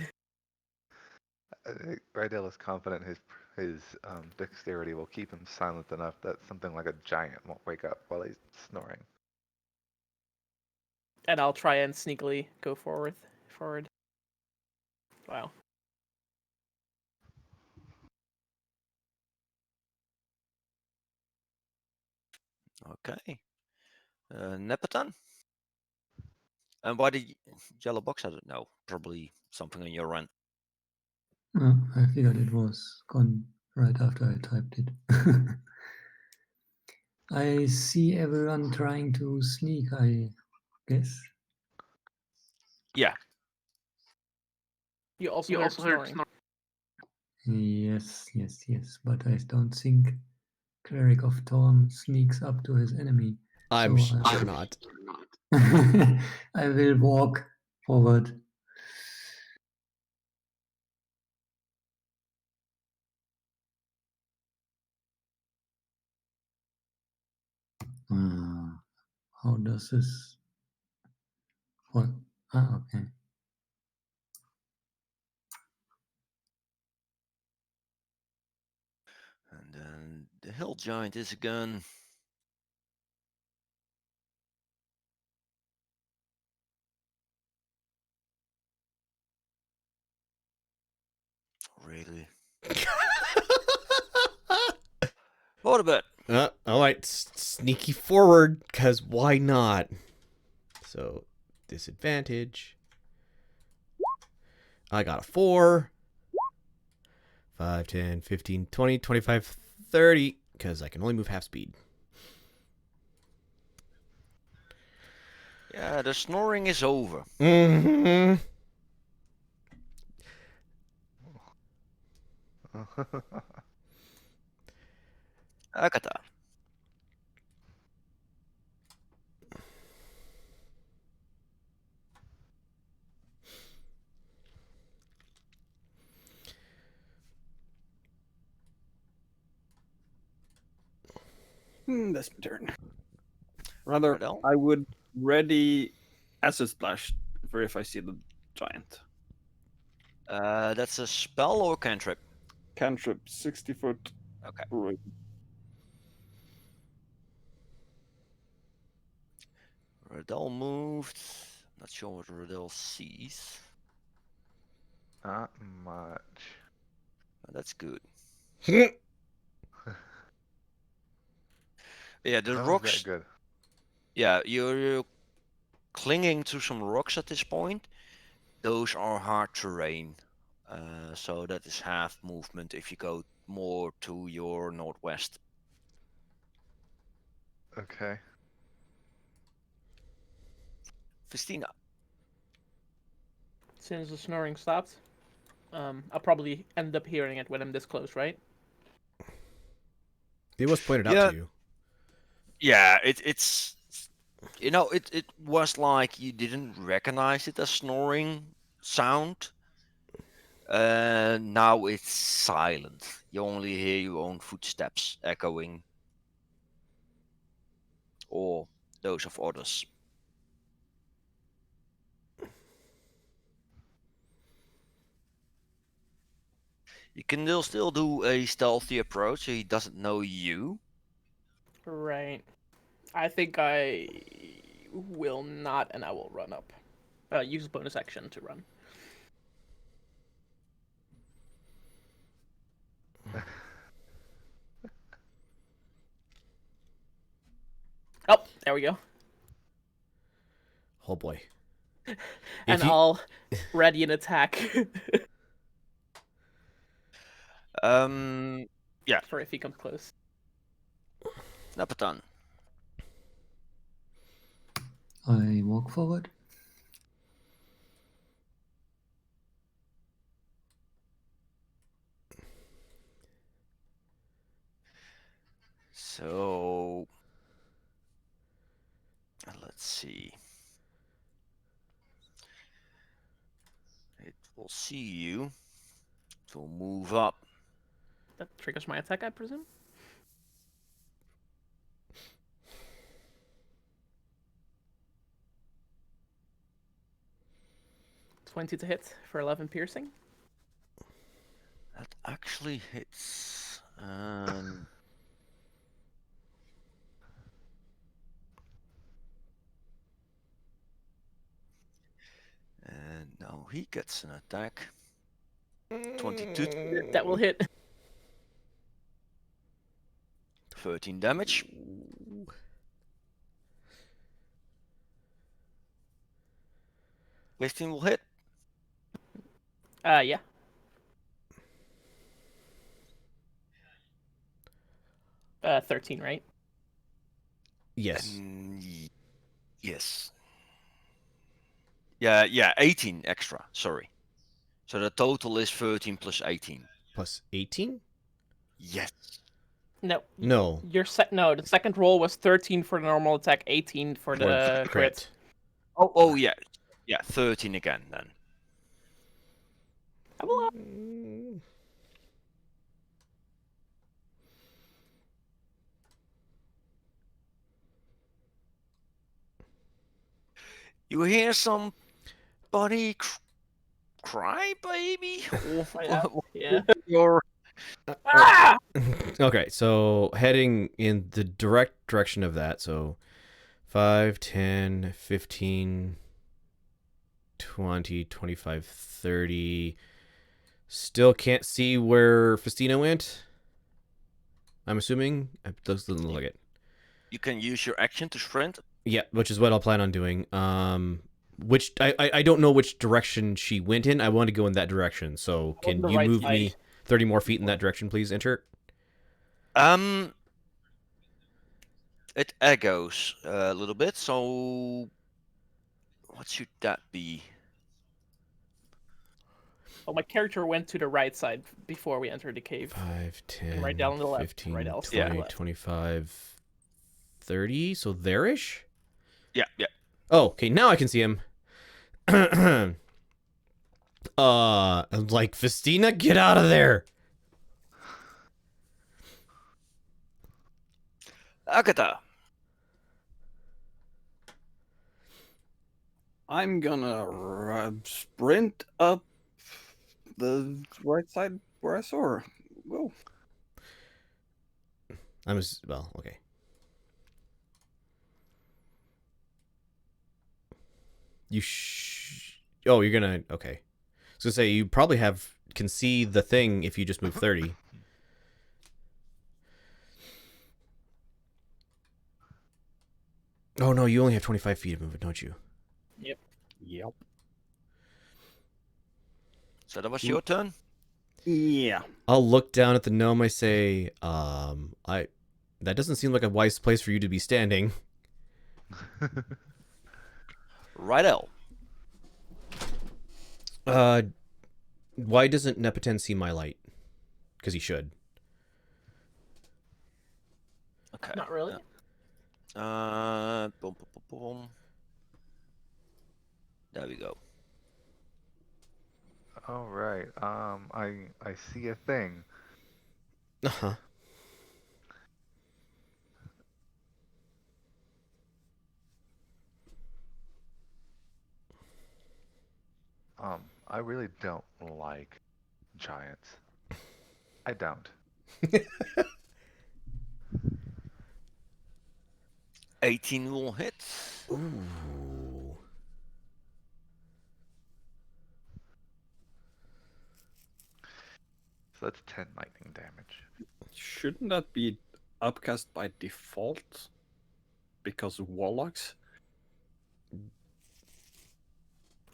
Rydell is confident his dexterity will keep him silent enough that something like a giant won't wake up while he's snoring. And I'll try and sneakily go forward. Wow. Okay. Nepotan? And why did yellow box? I don't know. Probably something on your end. I figured it was gone right after I typed it. I see everyone trying to sneak, I guess. Yeah. You also heard snoring. Yes, but I don't think Cleric of Thorn sneaks up to his enemy. I'm so sure not. I will walk forward. How does this? What? Okay. And then the hill giant is a gun. Really? What about? All right, sneaky forward, because why not? So, disadvantage. I got a 4. 5, 10, 15, 20, 25, 30, because I can only move half speed. Yeah, the snoring is over. Mm-hmm. Akata. That's my turn. Rather, Rodel? I would ready acid splash for if I see the giant. That's a spell or cantrip? Cantrip, 60-foot. Okay. Right. Rodel moved. Not sure what Rodel sees. Not much. That's good. Hmm. Yeah, the Not rocks. that good. Yeah, you're clinging to some rocks at this point. Those are hard terrain. So that is half movement if you go more to your northwest. Okay. Festina. Since the snoring stopped, I'll probably end up hearing it when I'm this close, right? It was pointed out Yeah. to you. Yeah, it's it was like you didn't recognize it as snoring sound. Now it's silent. You only hear your own footsteps echoing, or those of others. You can still do a stealthy approach so he doesn't know you. Right. I think I will not, and I will run up. Use bonus action to run. Oh, there we go. Oh boy. And you- I'll ready an attack Yeah, for if he comes close. Napatan. I walk forward. So let's see. It will see you. It will move up. That triggers my attack, I presume. $20 to hit for 11 piercing. That actually hits. And now he gets an attack. 22 to hit, That will hit. 13 damage. Fifteen will hit. Yeah. Uh, 13, right? Yes. Yes. Yeah, 18 extra. Sorry. So the total is 13 plus 18. Plus 18? Yes. No. No. No, the second roll was 13 for the normal attack, 18 for the crit. Oh yeah. Yeah, 13 again then. I will. You hear somebody cry, baby? Yeah. Or Ah! Okay, so heading in the direct direction of that, so 5, 10, 15, 20, 25, 30. Still can't see where Festina went. I'm assuming. It doesn't look like it. you can use your action to sprint. Yeah, which is what I'll plan on doing. Which I don't know which direction she went in. I want to go in that direction. So On can the you right move side. me 30 more feet in that direction, please, Enter? It echoes a little bit. So what should that be? Oh, my character went to the right side before we entered the cave. 5, 10, And right down on the left. 15, Right else 20, on the left. 25, 30. So there-ish? Yeah. Oh, okay, now I can see him. Like, Festina, get out of there! Agatha. I'm gonna sprint up the right side where I saw her. Whoa. Well, okay. Oh, you're gonna, okay. I was gonna say, you probably can see the thing if you just move 30. Oh, no, you only have 25 feet of movement, don't you? Yep. So that was your turn. Yeah. I'll look down at the gnome. I say, that doesn't seem like a wise place for you to be standing. Right, L. Why doesn't Nepoten see my light? Because he should. Okay. Not really. Boom, boom, boom, boom. There we go. All right. I see a thing. Uh-huh. I really don't like giants. I don't. 18 will hit. Ooh. So that's 10 lightning damage. Shouldn't that be upcast by default? Because of warlocks?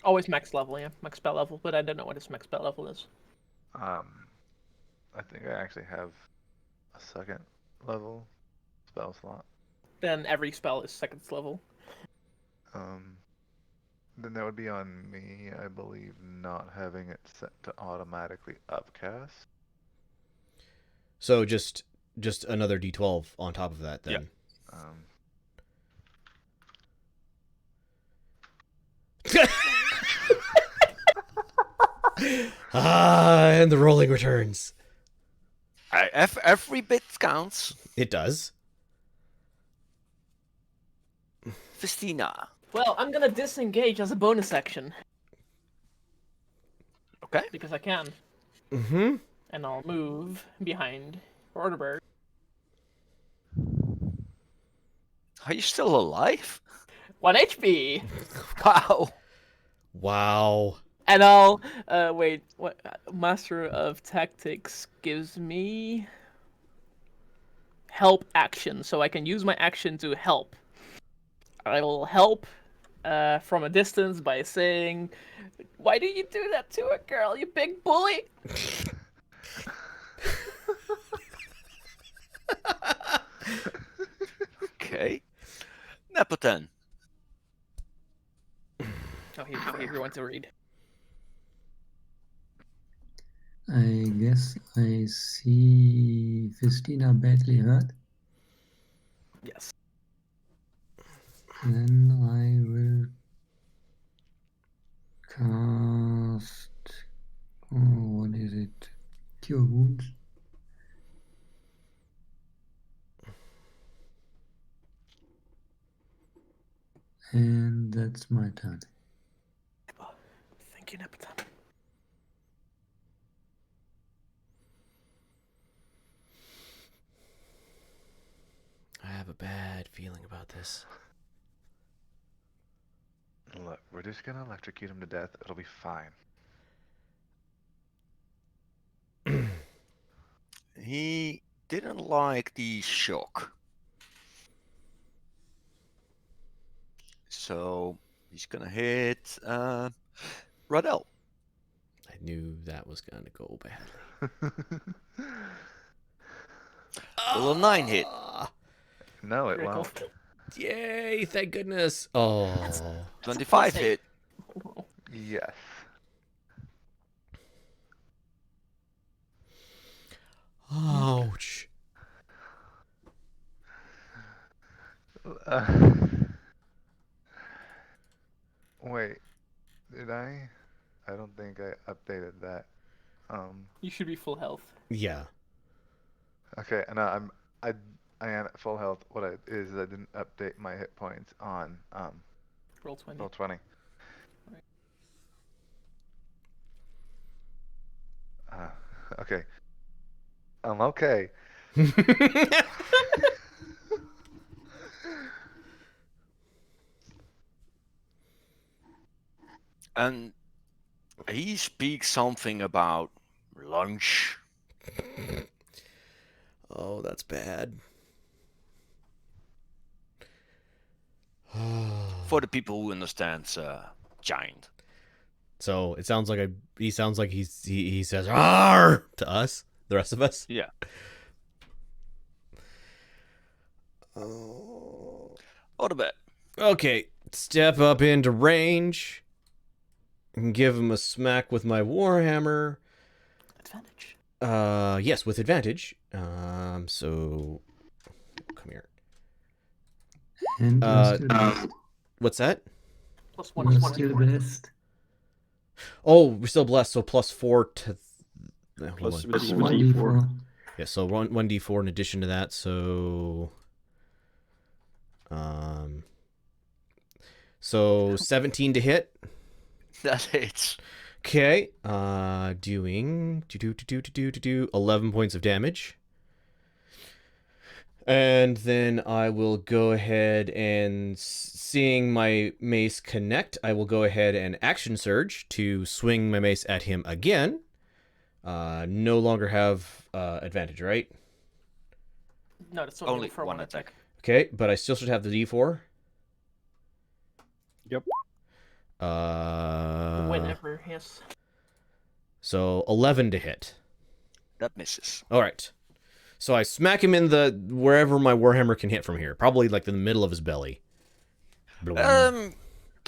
Always max level, yeah. Max spell level, but I don't know what his max spell level is. I think I actually have a second level spell slot. Then every spell is second level. Then that would be on me, I believe, not having it set to automatically upcast. So just another D12 on top of that then. Um, And the rolling returns. Every bit counts. It does. Festina. Well, I'm gonna disengage as a bonus action. Okay. Because I can. Mm-hmm. And I'll move behind Orderberg. Are you still alive? 1 HP! Wow. Wow. And I'll wait. What? Master of Tactics gives me help action, so I can use my action to help. I will help from a distance by saying, "Why do you do that to a girl, you big bully?" Okay. Nepoten. Oh, here's for everyone to read. I guess I see Festina badly hurt. Yes. Then I will cast. Oh, what is it? Cure Wounds. And that's my turn. Thank you, Nepoten. I have a bad feeling about this. Look, we're just gonna electrocute him to death. It'll be fine. He didn't like the shock. So he's gonna hit Radel. I knew that was going to go badly. Will a 9 hit? No, it Critical. won't. Yay, thank goodness. Oh. 25 plus hit. Yes. Ouch. Wait, did I? I don't think I updated that. You should be full health. Yeah. Okay, and I am at full health. What I is I didn't update my hit points on Roll 20. roll 20. Okay. I'm okay. And he speaks something about lunch. Oh, that's bad. For the people who understand giant. So it sounds like he sounds like he says "Arr!" to us, the rest of us. Yeah. Oh. What a bit. Okay, step up into range and give him a smack with my warhammer. Advantage. Yes, with advantage. So come here. And you're still blessed. What's that? Plus 1 You're is 1 still d4. blessed. Oh, we're still blessed. So +4 to. Hold Plus on. with One D4. D4. Yeah, so 1d4 in addition to that. So 17 to hit. That hits. Okay, doing 11 points of damage. And then I will go ahead and, seeing my mace connect, I will go ahead and action surge to swing my mace at him again. No longer have advantage, right? No, that's Only for one one attack. attack. Okay, but I still should have the D4. Yep. Whenever, yes. So 11 to hit. That misses. All right. So I smack him in the wherever my warhammer can hit from here, probably like in the middle of his belly.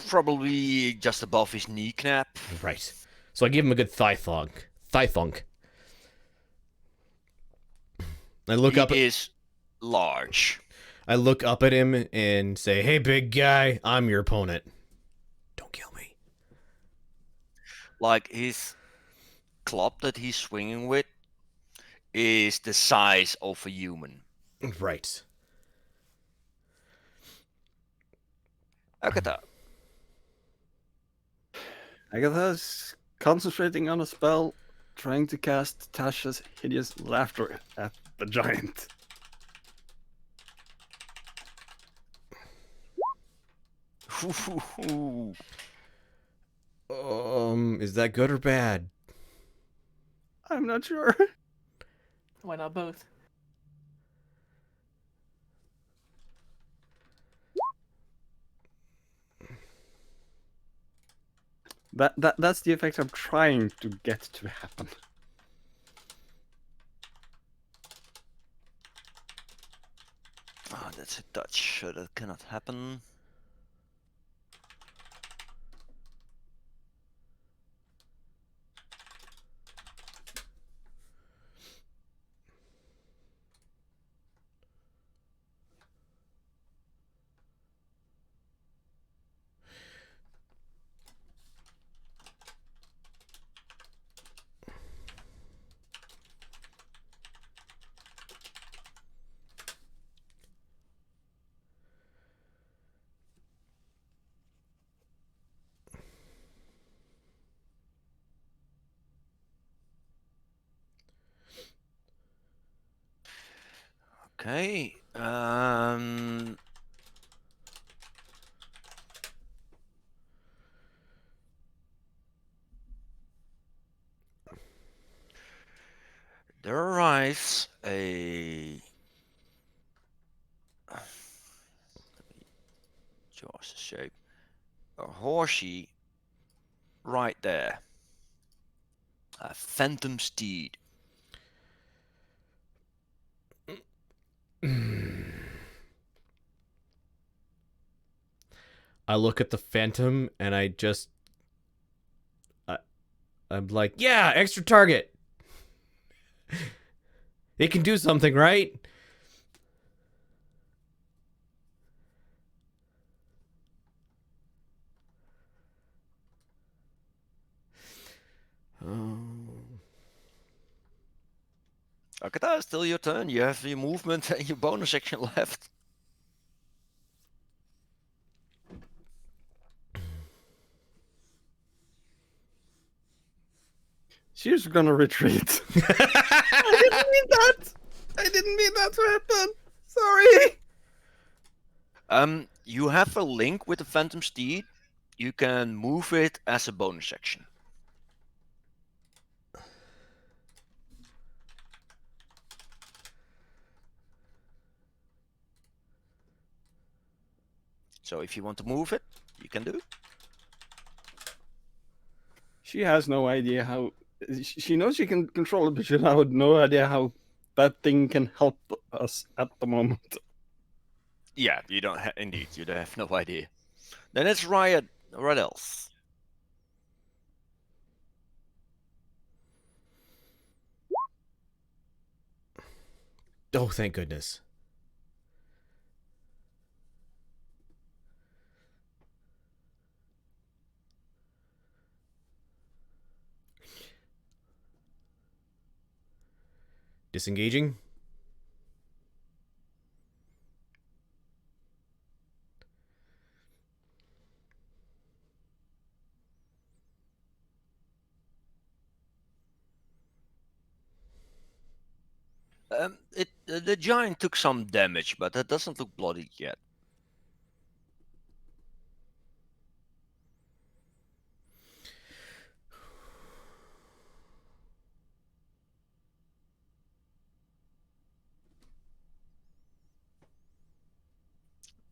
Probably just above his kneecap. Right. So I give him a good thigh thunk. Thigh thunk. I look He up. is large. I look up at him and say, "Hey, big guy, I'm your opponent. Don't kill me." Like his club that he's swinging with is the size of a human. Right. Agatha. Agatha's concentrating on a spell, trying to cast Tasha's hideous laughter at the giant. Is that good or bad? I'm not sure. Why not both? That's the effect I'm trying to get to happen. Oh, that's a touch, so that cannot happen. Okay. There arrives a. Let me just the shape. A horsey right there. A phantom steed. I look at the phantom and I'm like, yeah, extra target. It can do something, right? Oh. Agatha, still your turn. You have your movement and your bonus action left. She's gonna retreat. I didn't mean that. I didn't mean that to happen. Sorry. You have a link with the phantom steed. You can move it as a bonus action. So if you want to move it, you can do. She has no idea how. She knows she can control it, but she has no idea how that thing can help us at the moment. Yeah, you don't indeed. You have no idea. Then it's Riot. What else? Oh, thank goodness. Disengaging. The giant took some damage, but that doesn't look bloody yet.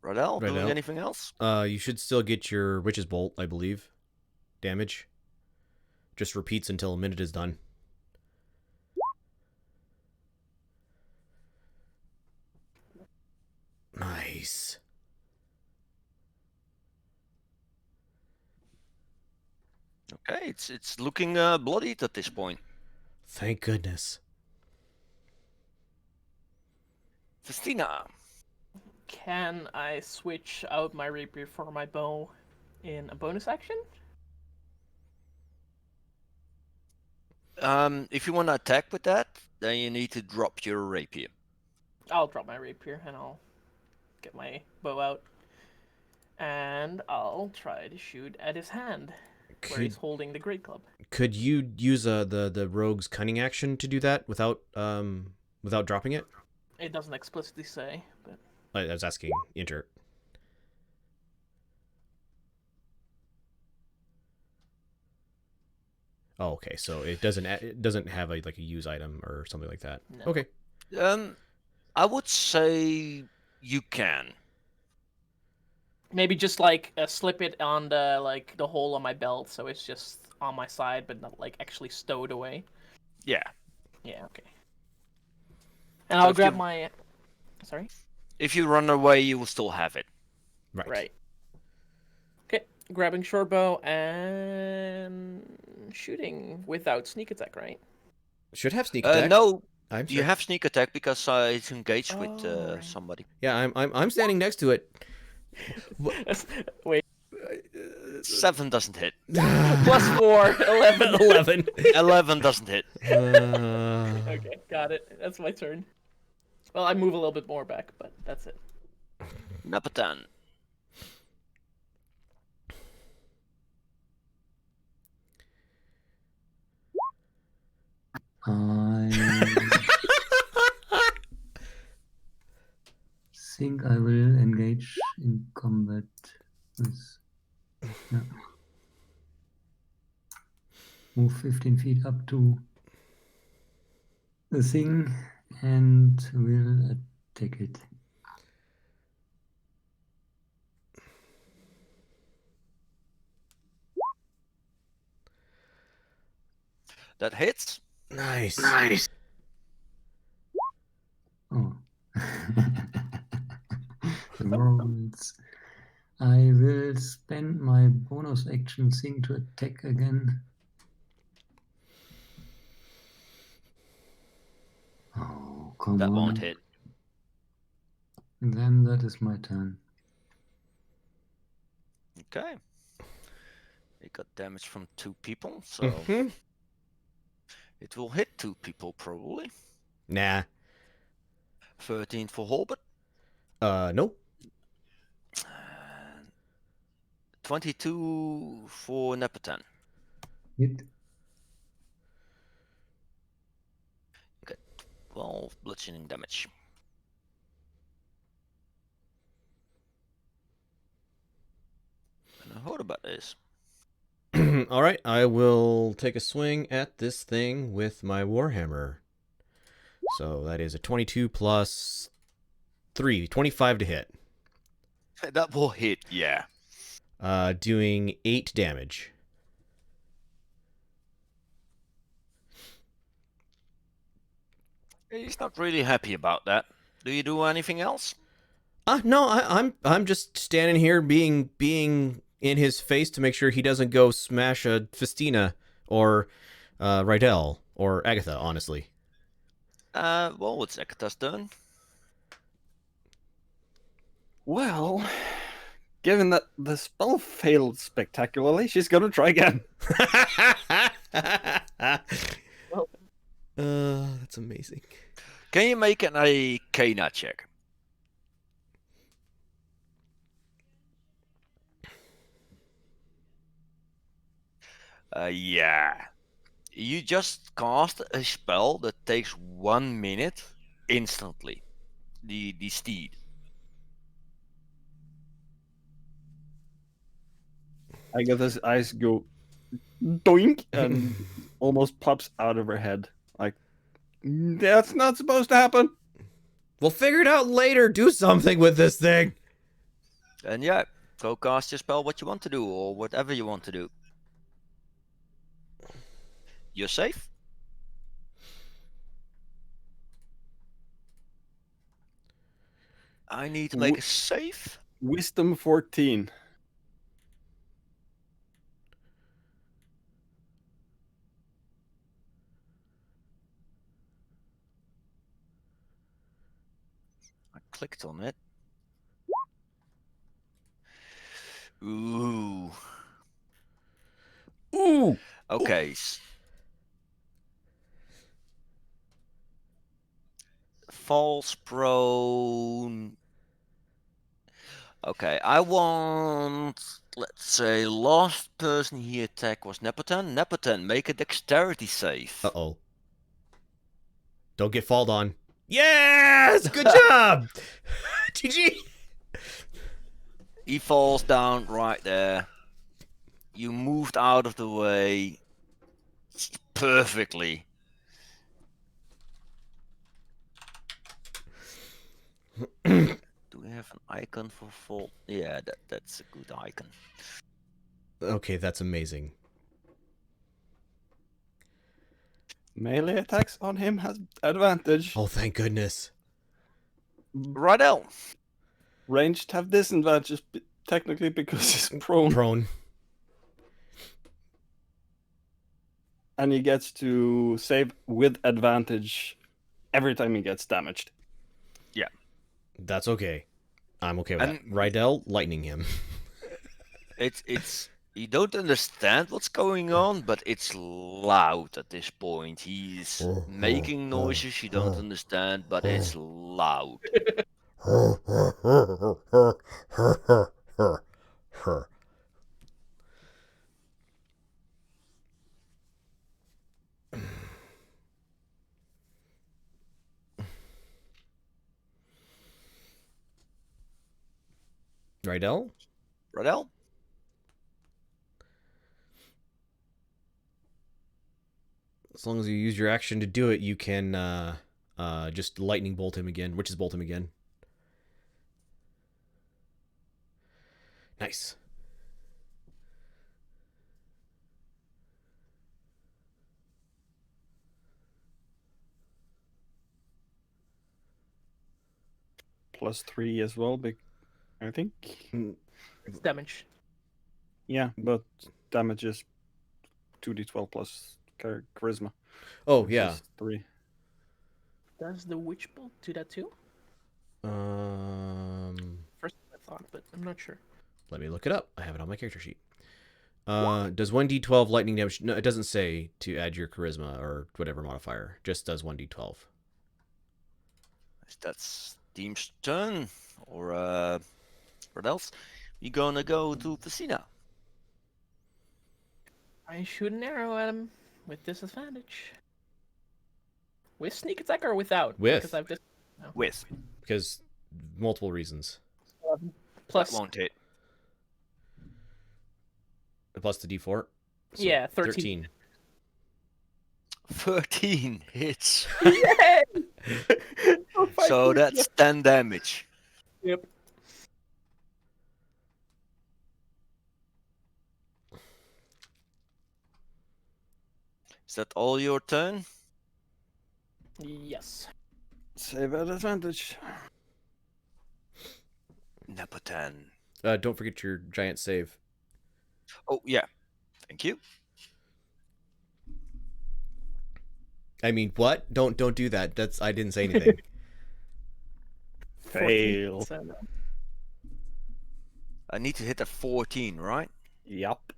Radel, doing Radel? anything else? You should still get your Witch's Bolt, I believe. Damage. Just repeats until a minute is done. Nice. Okay, it's looking bloodied at this point. Thank goodness. Festina. Can I switch out my rapier for my bow in a bonus action? If you want to attack with that, then you need to drop your rapier. I'll drop my rapier and I'll get my bow out. And I'll try to shoot at his hand, where he's holding the great club. Could you use the rogue's cunning action to do that without dropping it? It doesn't explicitly say, but I was asking Inter. Oh, okay. So it doesn't have like a use item or something like that. No. Okay. I would say you can. maybe just like slip it on the hole on my belt, so it's just on my side, but not like actually stowed away. Yeah. Yeah, okay. And So I'll if grab you- my. Sorry. If you run away, you will still have it. Right. Right. Okay, grabbing short bow and shooting without sneak attack, right? Should have sneak attack. No, I'm you sure. have sneak attack because it's engaged with Oh, right. somebody. Yeah, I'm standing next to it. Wait, 7 doesn't hit. plus 4, 11. 11. 11 doesn't hit. Okay, got it. That's my turn. Well, I move a little bit more back, but that's it. Napatan. I think I will engage in combat with. Yeah. Move 15 feet up to the thing and will attack it. That hits. Nice. Oh. The rolls. I will spend my bonus action thing to attack again. Oh, come That on. won't hit. Then that is my turn. Okay. It got damage from 2 people, so Mhm. it will hit 2 people probably. Nah. 13 for Holbert. Nope. 22 for Nepatan. Hit. 12 bludgeoning damage. And what about this? All right, I will take a swing at this thing with my warhammer. So that is a 22 plus 3, 25 to hit. That will hit, yeah. Doing 8 damage. He's not really happy about that. Do you do anything else? No, I'm just standing here being in his face to make sure he doesn't go smash a Festina or Rydell or Agatha, honestly. Well, it's Ekata's turn. Well, given that the spell failed spectacularly, she's gonna try again. That's amazing. Can you make an Arcana check? Yeah. You just cast a spell that takes 1 minute instantly. The steed. I guess his eyes go doink and almost pops out of her head. Like, that's not supposed to happen. We'll figure it out later. Do something with this thing. And yeah, go cast your spell what you want to do, or whatever you want to do. You're safe. I need to make a save. Wisdom 14. I clicked on it. Ooh. Ooh. Okay. Falls prone. Okay, I want, let's say, last person he attacked was Nepotan. Nepotan, make a dexterity save. Uh-oh. Don't get falled on. Yes! Good job! GG! He falls down right there. You moved out of the way perfectly. Do we have an icon for fall? Yeah, that's a good icon. Okay, that's amazing. Melee attacks on him has advantage. Oh, thank goodness. Righto. Ranged have disadvantage technically because he's prone. Prone. And he gets to save with advantage every time he gets damaged. That's okay. I'm okay with And- that. Rydell, lightning him. It's you don't understand what's going on, but it's loud at this point. He's making noises you don't understand, but it's loud. Rydell? Righto? As long as you use your action to do it, you can just lightning bolt him again. Witch's bolt him again. Nice. +3 as well, I think. It's damage. Yeah, but damage is 2d12 plus charisma. Oh, which yeah. is 3. Does the witch bolt do that too? First I thought, but I'm not sure. Let me look it up. I have it on my character sheet. Does 1d12 lightning damage? No, it doesn't say to add your charisma or whatever modifier. Just does 1d12. That's team's turn. Or what else? We gonna go to Facina. I shoot an arrow at him with disadvantage. With sneak attack or without? With. Because I've just With. Because multiple reasons. plus That won't hit. Plus the d4. So yeah 13. 13 hits. Yay! Oh, So that's 10 damage. Yep. Is that all your turn? Yes. Save at advantage. Nepotan. Don't forget your giant save. Oh, yeah. Thank you. I mean, what? Don't do that. I didn't say anything. Fail. 14, so no. I need to hit a 14, right? Yup.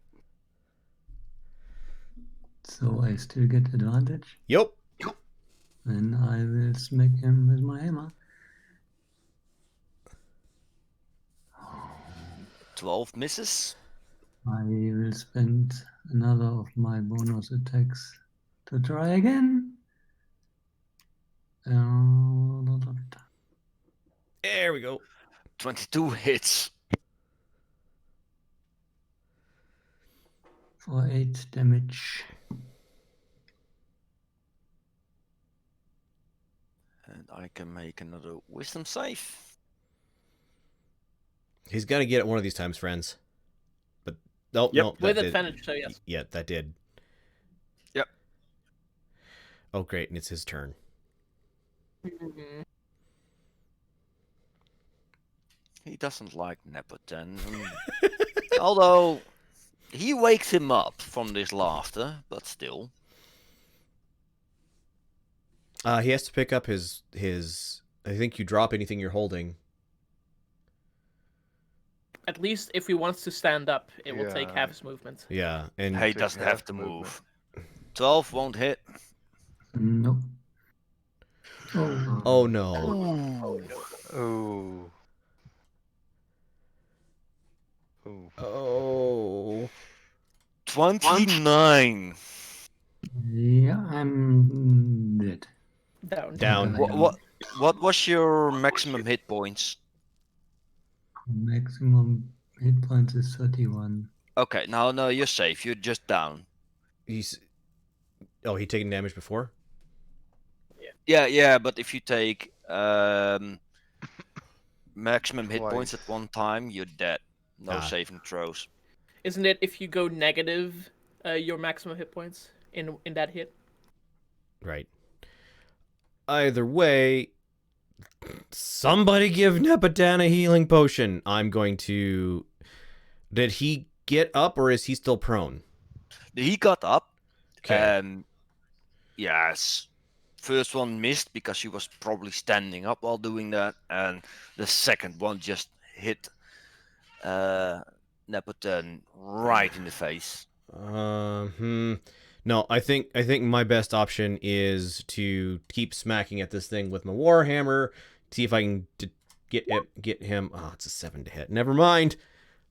So I still get advantage. Yep. Then I will smack him with my hammer. 12 misses. I will spend another of my bonus attacks to try again. we go. 22 hits. For 8 damage. And I can make another wisdom save. He's gonna get it one of these times, friends. But no, Yep. no, that With did. advantage, so yes. Yeah, that did. Yep. Oh, great, and it's his turn. Mhm. He doesn't like Nepoten. Although, he wakes him up from this laughter, but still. He has to pick up his. I think you drop anything you're holding. At least if he wants to stand up, it will take Yeah. half his movement. Yeah, and He Take doesn't half have to movement. move. 12 won't hit. Nope. Oh, oh no. Oh. Oh. Oh. 29. yeah, I'm dead. Down. Down. What was your maximum hit points? Maximum hit points is 31. Okay, no, you're safe. You're just down. He's. Oh, he taken damage before. Yeah, but if you take maximum hit points Twice. at one time, you're dead. No Ah. saving throws. Isn't it if you go negative, your maximum hit points in that hit? Right. Either way, somebody give Nepotan a healing potion. I'm going to. Did he get up or is he still prone? He got up. Okay. Yes. First one missed because he was probably standing up while doing that, and the second one just hit Nepoten right in the face. No, I think my best option is to keep smacking at this thing with my warhammer. See if I can get him. Oh, it's a 7 to hit. Never mind.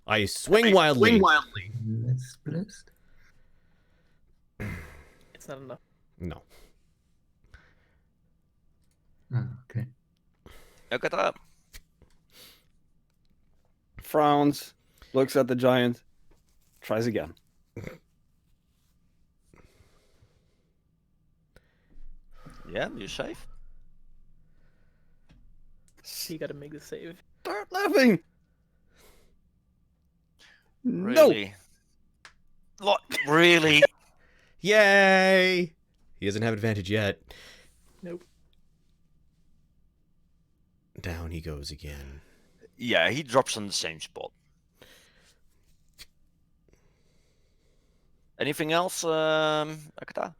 I swing wildly. Let's blessed. It's not enough. No. Ah, okay. Look at that. Frowns, looks at the giant, tries again. Yeah, you're safe. He got to make the save. Start laughing. No. Really? What? Really? Yay! He doesn't have advantage yet. Nope. Down he goes again. Yeah, he drops on the same spot. Anything else, Akata?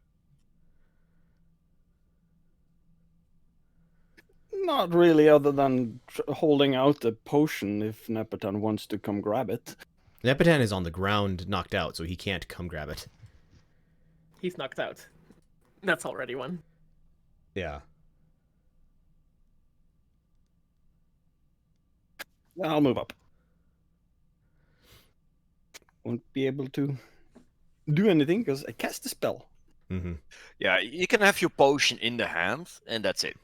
Not really, other than holding out a potion if Nepotan wants to come grab it. Nepotan is on the ground, knocked out, so he can't come grab it. He's knocked out. That's already one. Yeah. I'll move up. Won't be able to do anything because I cast a spell. Mm-hmm. Yeah, you can have your potion in the hand, and that's it.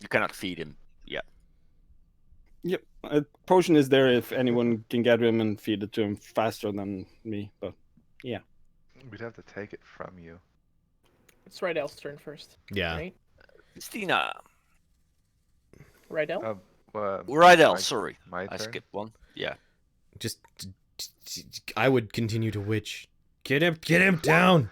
You cannot feed him. Yeah. Yep, a potion is there if anyone can gather him and feed it to him faster than me. But yeah, We'd have to take it from you. It's Rydel's turn first. Yeah. Right? Stina. Rydell? Rydell, my- sorry. My I turn? skipped one. Yeah. Just, I would continue to witch. Get him down.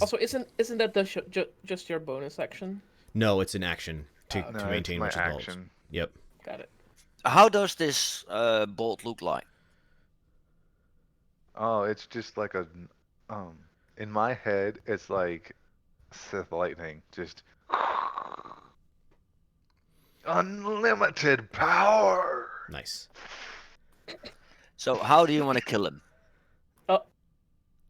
Also, isn't that just your bonus action? No, it's an action to No, maintain it's which my is bulge. action. Yep. Got it. How does this bolt look like? Oh, it's just like a in my head it's like Sith lightning, just unlimited power. Nice. So how do you want to kill him?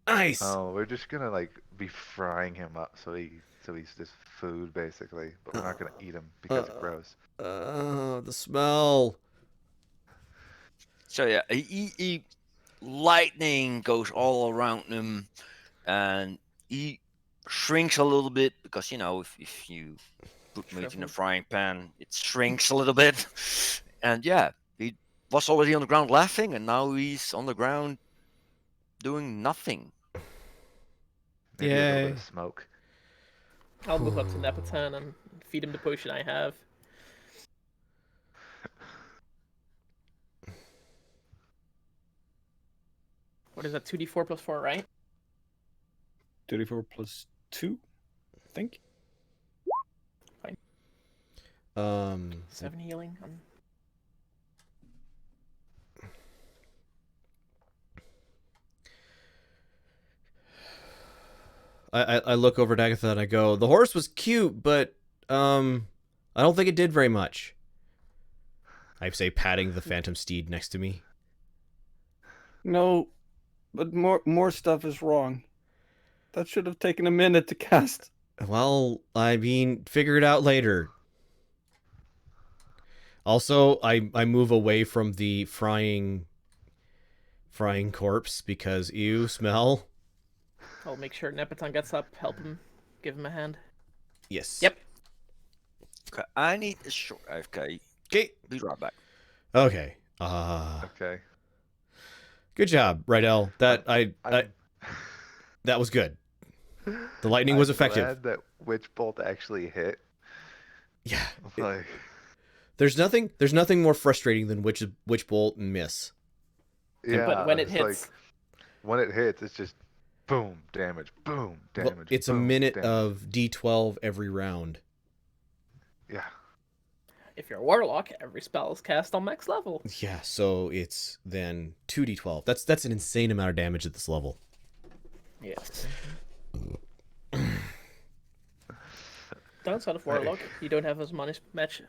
Nice. Oh, we're just gonna like be frying him up so he's just food basically, but we're not gonna eat him because it's gross. The smell. So yeah, lightning goes all around him, and he shrinks a little bit because, you know, if you put meat in a Shriveled. frying pan, it shrinks a little bit. And yeah, he was already on the ground laughing, and now he's on the ground doing nothing. Maybe a little bit Yay. of smoke. I'll move up to Nepotan and feed him the potion I have. What is that? 2d4 plus 4, right? 34 plus 2, I think. 7 healing. I look over at Agatha and I go, the horse was cute, but I don't think it did very much. I say, patting the phantom steed next to me. No, but more stuff is wrong. That should have taken a minute to cast. Well, I mean, figure it out later. Also, I move away from the frying corpse because ew, smell. I'll make sure Nepotan gets up, help him, give him a hand. Yes. Yep. Okay, I need a short AFK. Okay. Be right back. Okay. Okay. Good job, Rydell. That I'm that was good. The lightning was effective. Glad that witch bolt actually hit. Yeah. Like, There's nothing more frustrating than witch bolt and miss. yeah. But when it it's hits, like, when it hits, it's just boom damage, boom damage. Well, it's a boom, minute damage. of D12 every round. Yeah. if you're a warlock, every spell is cast on max level. Yeah, so it's then 2d12. That's an insane amount of damage at this level. Yes. Downside of warlock, you don't have as much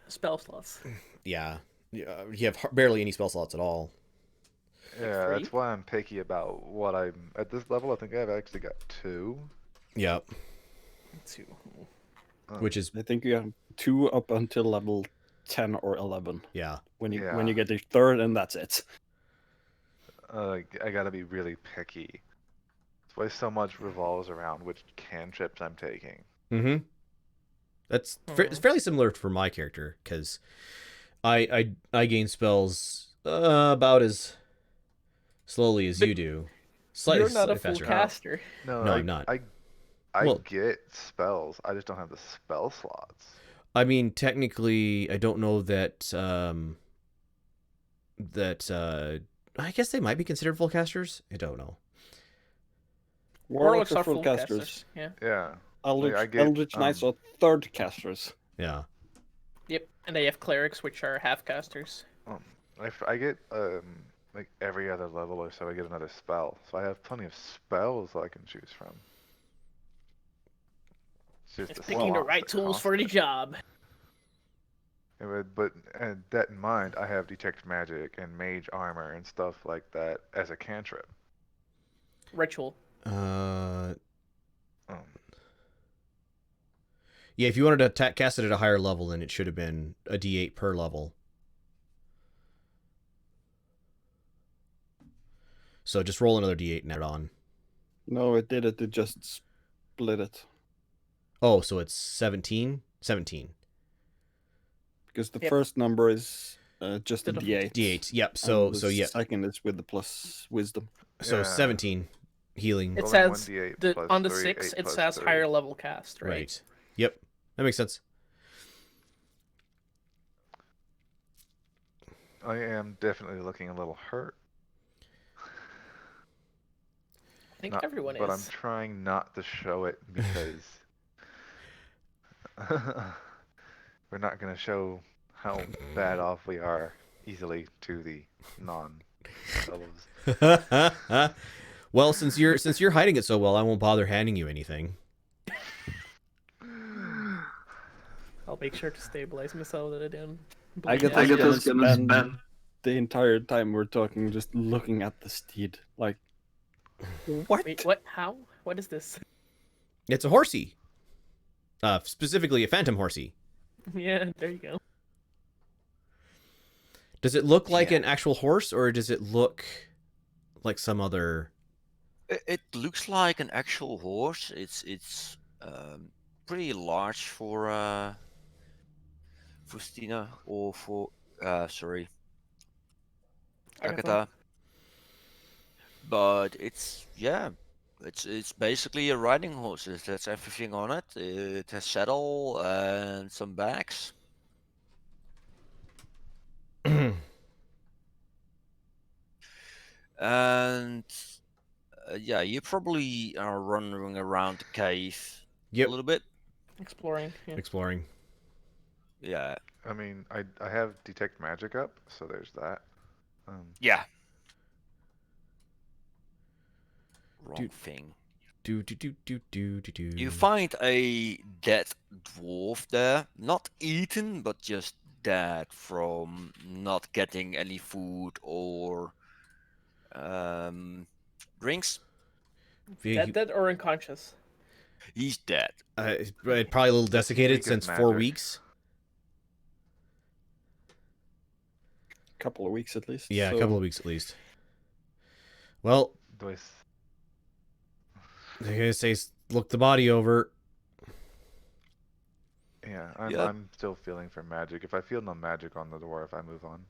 spell slots. Yeah. You have barely any spell slots at all. Yeah, three? that's why I'm picky about what I'm at this level. I think I've actually got 2. Yep. Two. Which is I think you have 2 up until level 10 or 11. yeah. When you Yeah. get the 3rd, and that's it. I gotta be really picky. That's why so much revolves around which cantrips I'm taking. Mm-hmm. It's fairly similar for my character because I gain spells about as slowly as you do. Slightly, You're not a slightly full faster. caster. No, No, I'm not. I Well- get spells. I just don't have the spell slots. I mean, technically, I don't know that I guess they might be considered full casters. I don't know. Warlocks are full full casters. Yeah. Yeah. Eldritch, I get, Eldritch Knights are 3rd casters. Yeah. Yep. And they have clerics, which are half casters. I get like every other level or so I get another spell. So I have plenty of spells I can choose from. It's just It's the picking the slots right that tools cost for the it. job. But and that in mind, I have detect magic and mage armor and stuff like that as a cantrip. Ritual. Um, Yeah, if you wanted to cast it at a higher level, then it should have been a D8 per level. So just roll another D8 and add it on. No, it did it. It just split it. Oh, so it's 17? 17. Because the Yep. first number is just a The D8. D8. Yep. and So the yeah. second is with the plus wisdom. So Yeah. 17 healing. It Rolling says 1d8 the, plus on the 3, 6, 8 it plus says 3. higher level cast, right? Right. Yep. That makes sense. I am definitely looking a little hurt. I think Not- everyone but I'm is. trying not to show it because we're not going to show how bad off we are easily to the non-fellows. Well, since you're hiding it so well, I won't bother handing you anything. I'll make sure to stabilize myself that I don't. I bleed get out. this gonna spend the entire time we're talking just looking at the steed. Like, what? Wait, what? How? What is this? It's a horsey. Specifically a phantom horsey. Yeah, there you go. Does it look like Yeah. an actual horse, or does it look like some other? It looks like an actual horse. It's Pretty large for Stina or for sorry, Agatha. Agatha. But it's basically a riding horse. It has everything on it. It has saddle and some bags. And yeah, you probably are running around the cave a Yep. little bit. Exploring. Yeah. Exploring. Yeah, I mean, I have detect magic up, so there's that. yeah. Wrong Dude. thing. Do do do do do do do. You find a dead dwarf there, not eaten, but just dead from not getting any food or drinks. Yeah, Dead or unconscious? He's dead. probably a little desiccated Weak as since 4 magic. weeks. Couple of weeks at least. Yeah, so... a couple of weeks at least. Well, Do I I gotta say, look the body over. Yeah, Yep. I'm still feeling for magic. If I feel no magic on the dwarf, I move on.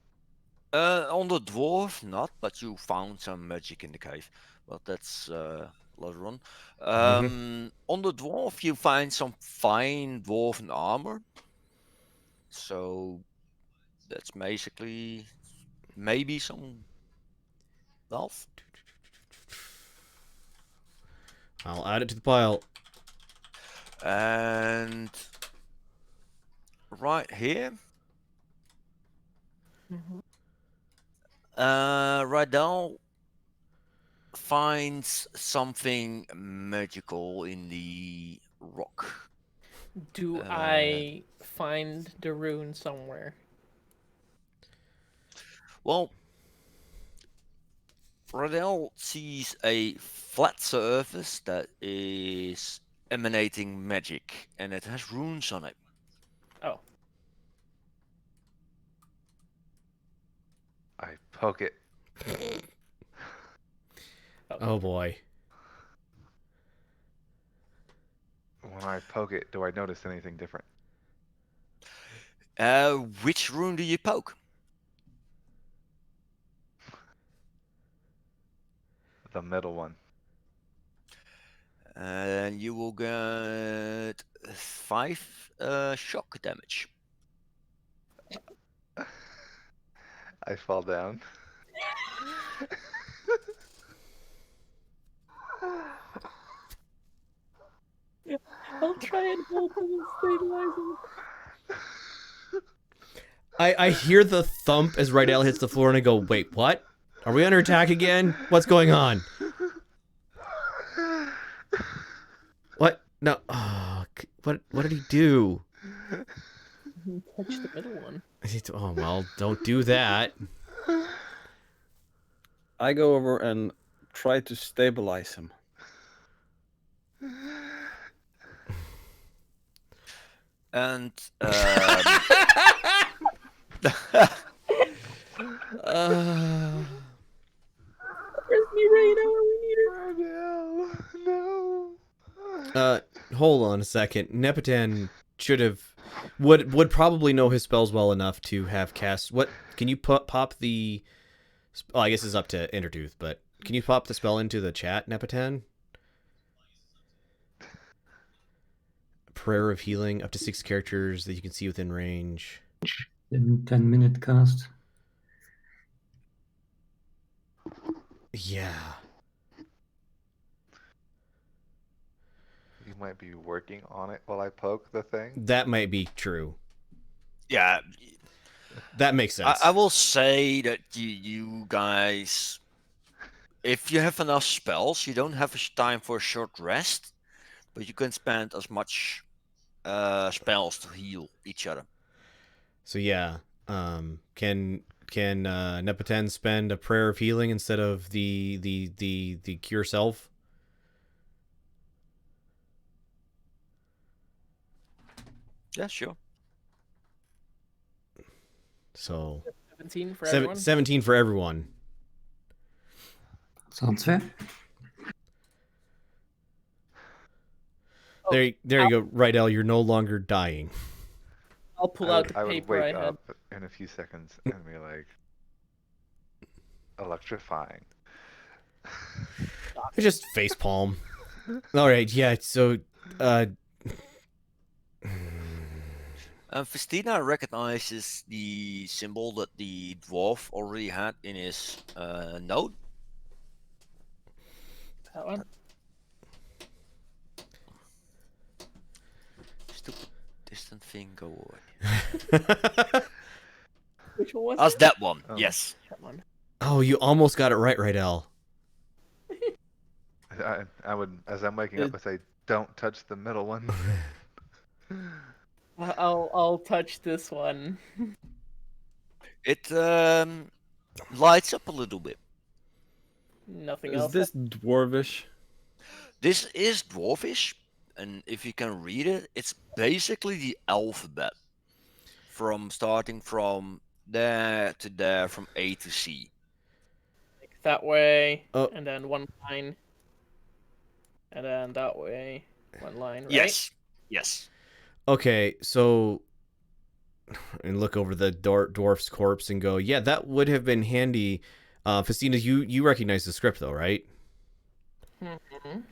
On the dwarf, not, but you found some magic in the cave. But that's later on. On the dwarf, you find some fine dwarven armor. So that's basically maybe some wealth. I'll add it to the pile. And right here, Mhm. Rydell finds something magical in the rock. Do I find the rune somewhere? Well, Rydell sees a flat surface that is emanating magic, and it has runes on it. Oh, I poke it. Oh boy. When I poke it, do I notice anything different? Which rune do you poke? The middle one. And you will get 5 shock damage. I fall down. I'll try and help him and stabilize him. I hear the thump as Rydell hits the floor, and I go, wait, what? Are we under attack again? What's going on? What? No. Oh, what did he do? He touched the middle one. Oh, well, don't do that. I go over and try to stabilize him. And Where's Mirena? We need her. Oh, no. Hold on a second. Nepotan would probably know his spells well enough to have cast. What can you pop the? Oh, I guess it's up to Intertooth, but can you pop the spell into the chat, Nepotan? Prayer of healing, up to 6 characters that you can see within range. In 10-minute cast. Yeah. You might be working on it while I poke the thing. That might be true. yeah, That makes sense. I will say that you guys, if you have enough spells, you don't have time for a short rest, but you can spend as much spells to heal each other. So yeah, can Nepotan spend a prayer of healing instead of the cure self? Yeah, sure. So 17 for everyone. 17 for everyone. Sounds fair. There you go, Rydell. You're no longer dying. I'll pull out the I would paper I wake had. up in a few seconds and be like, electrifying. I just facepalm. All right, yeah. So, Festina recognizes the symbol that the dwarf already had in his note. That one. Stupid distant thing, go away. Which one was That's it? that one. Oh. Yes. That one. oh, you almost got it right, Rydell. I would, as I'm waking up, I say, don't touch the middle one. I'll touch this one. It lights up a little bit. Nothing Is else. this dwarvish? This is dwarfish, and if you can read it, it's basically the alphabet from starting from there to there, from A to C. That way, Oh. and then one line, and then that way, one line, right? Yes. Yes. Okay, so and look over the dwarf's corpse and go, yeah, that would have been handy. Festina, you recognize the script though, right? Mhm.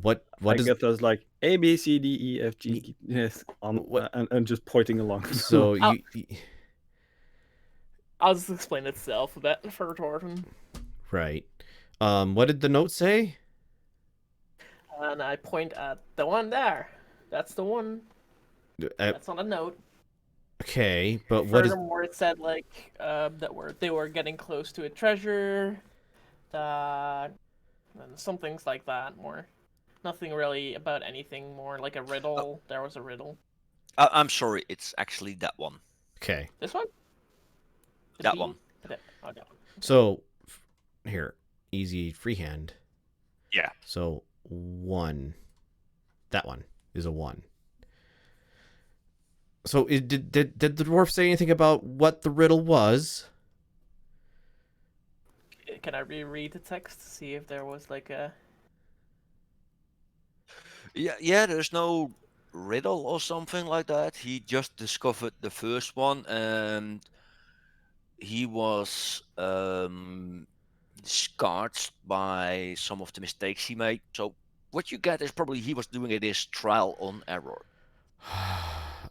What I does guess there's like A B C D E F G yes on What- and just pointing along. so Oh. you I'll just explain it's the alphabet for Torton. right? What did the note say? And I point at the one there. That's the one. That's on a note. Okay, but what is? Furthermore, it said like they were getting close to a treasure, that and some things like that. More, nothing really about anything. More like a riddle. There was a riddle. I'm sorry, it's actually that one. Okay, This one. The That B? one. Oh, that one. so here, easy freehand. Yeah. So 1. That one is a 1. So did the dwarf say anything about what the riddle was? Can I reread the text to see if there was like a? Yeah, there's no riddle or something like that. He just discovered the first one, and he was scarred by some of the mistakes he made. So what you get is probably he was doing it as trial on error.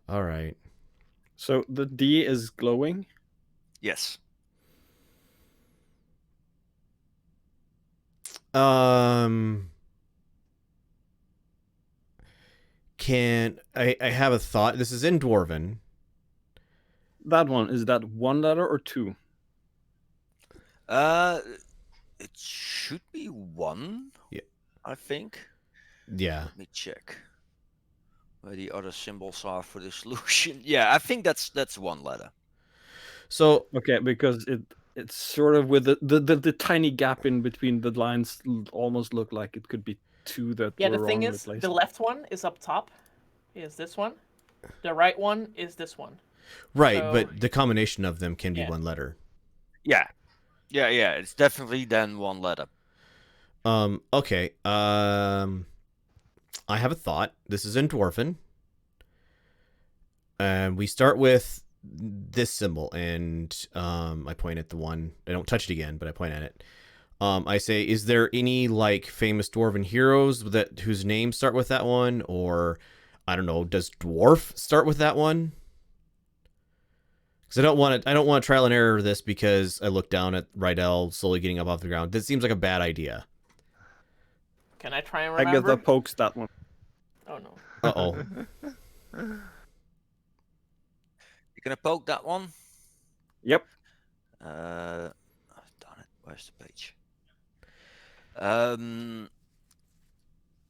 All right. So the D is glowing. Yes. Can I have a thought? This is in Dwarven. That one, is that one letter or two? It should be one. Yeah. I think. Yeah. Let me check where the other symbols are for the solution. Yeah, I think that's one letter. So Okay, because it's sort of with the tiny gap in between the lines almost look like it could be two that Yeah, were the thing wrongly is, placed. the left one is up top. Is this one? The right one is this one. right, So- but the combination of them can be Yeah. one letter. Yeah. Yeah, it's definitely then one letter. Okay. I have a thought. This is in Dwarven. And we start with this symbol, and I point at the one. I don't touch it again, but I point at it. I say, is there any like famous dwarven heroes that whose names start with that one, or I don't know, does dwarf start with that one? Because I don't want to trial and error this because I look down at Rydell slowly getting up off the ground. This seems like a bad idea. Can I try and I guess remember? that pokes that one. Oh no. Uh-oh. You gonna poke that one? Yep. Oh, darn it. Where's the page?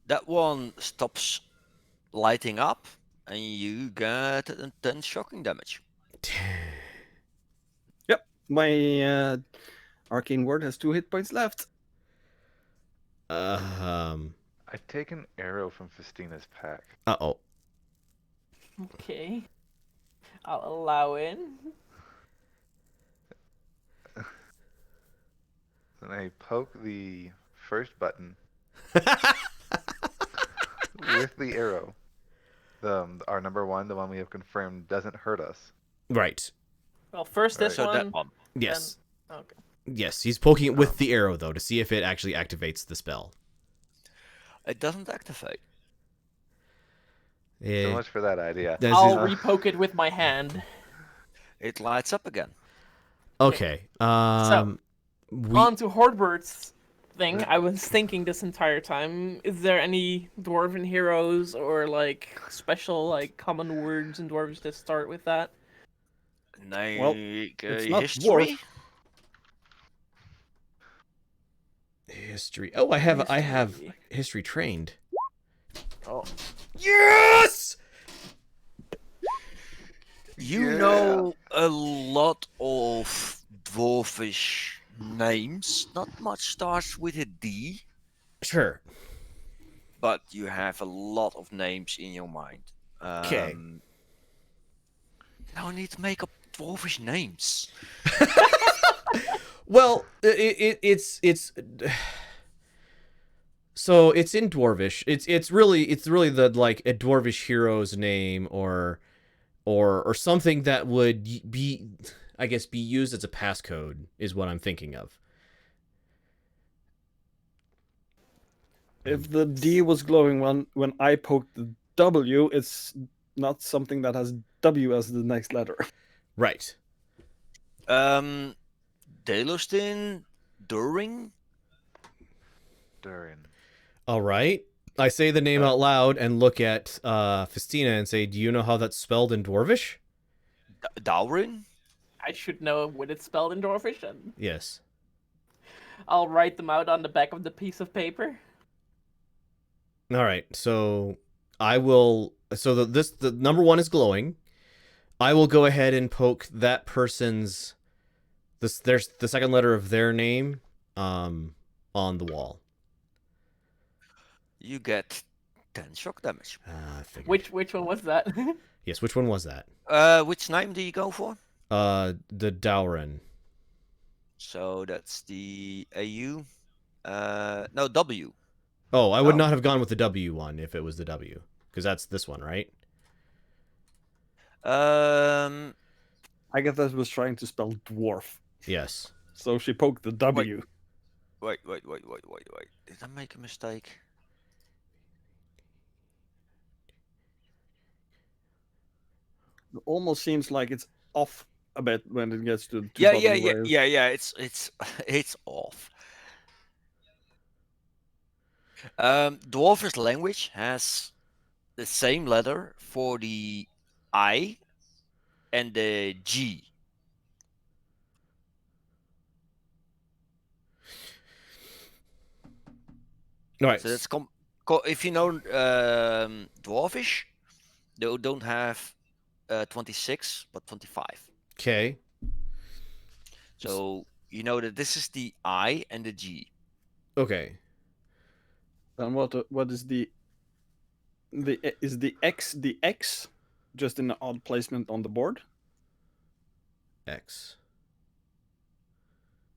That one stops lighting up, and you get an intense shocking damage. Yep. My arcane ward has 2 hit points left. Uh I take an arrow from Festina's pack. oh. Okay. I'll allow in. And I poke the first button with with the arrow. Our number one, the one we have confirmed, doesn't hurt us. Right. Well, first this So one. that one. Yes. Then... Okay. Yes, he's poking it with the arrow, though, to see if it actually activates the spell. It doesn't activate. So Eh, much for that idea. does I'll it- repoke it with my hand. It lights up again. Okay. We... On to Hordbert's thing. I was thinking this entire time, is there any dwarven heroes or like special like common words in dwarves that start with that? it's not History? dwarf. History. Oh, I have History. history trained. Oh, Yes! You know a lot of dwarfish names. Not much starts with a D, Sure. but you have a lot of names in your mind. Okay. Now I need to make up dwarfish names. Well, it's so it's in dwarvish. It's really the like a dwarvish hero's name or something that would be, I guess, be used as a passcode is what I'm thinking of. If the D was glowing when I poked the W, it's not something that has W as the next letter. Right. Delostin, During. Durin. All right. I say the name out loud and look at Festina and say, "Do you know how that's spelled in dwarvish?" Daurin. I should know what it's spelled in dwarfish, and Yes. I'll write them out on the back of the piece of paper. All right, so I will. So the number one is glowing. I will go ahead and poke that person's. There's the second letter of their name, on the wall. You get 10 shock damage. I figured. Which one was that? Yes, which one was that? Which name do you go for? The Dowren. So that's the AU. No, W. Oh, I would Oh. not have gone with the W one if it was the W, because that's this one, right? Um, I guess that was trying to spell dwarf, Yes. so she poked the W. wait. Did I make a mistake? It almost seems like it's off a bit when it gets to Yeah. W, whereas- It's it's off. Dwarfish language has the same letter for the I and the G. All right. So that's if you know Dwarfish, they don't have 26 but 25. Okay. So you know that this is the I and the G. Okay. Then what is the X just in an odd placement on the board? X.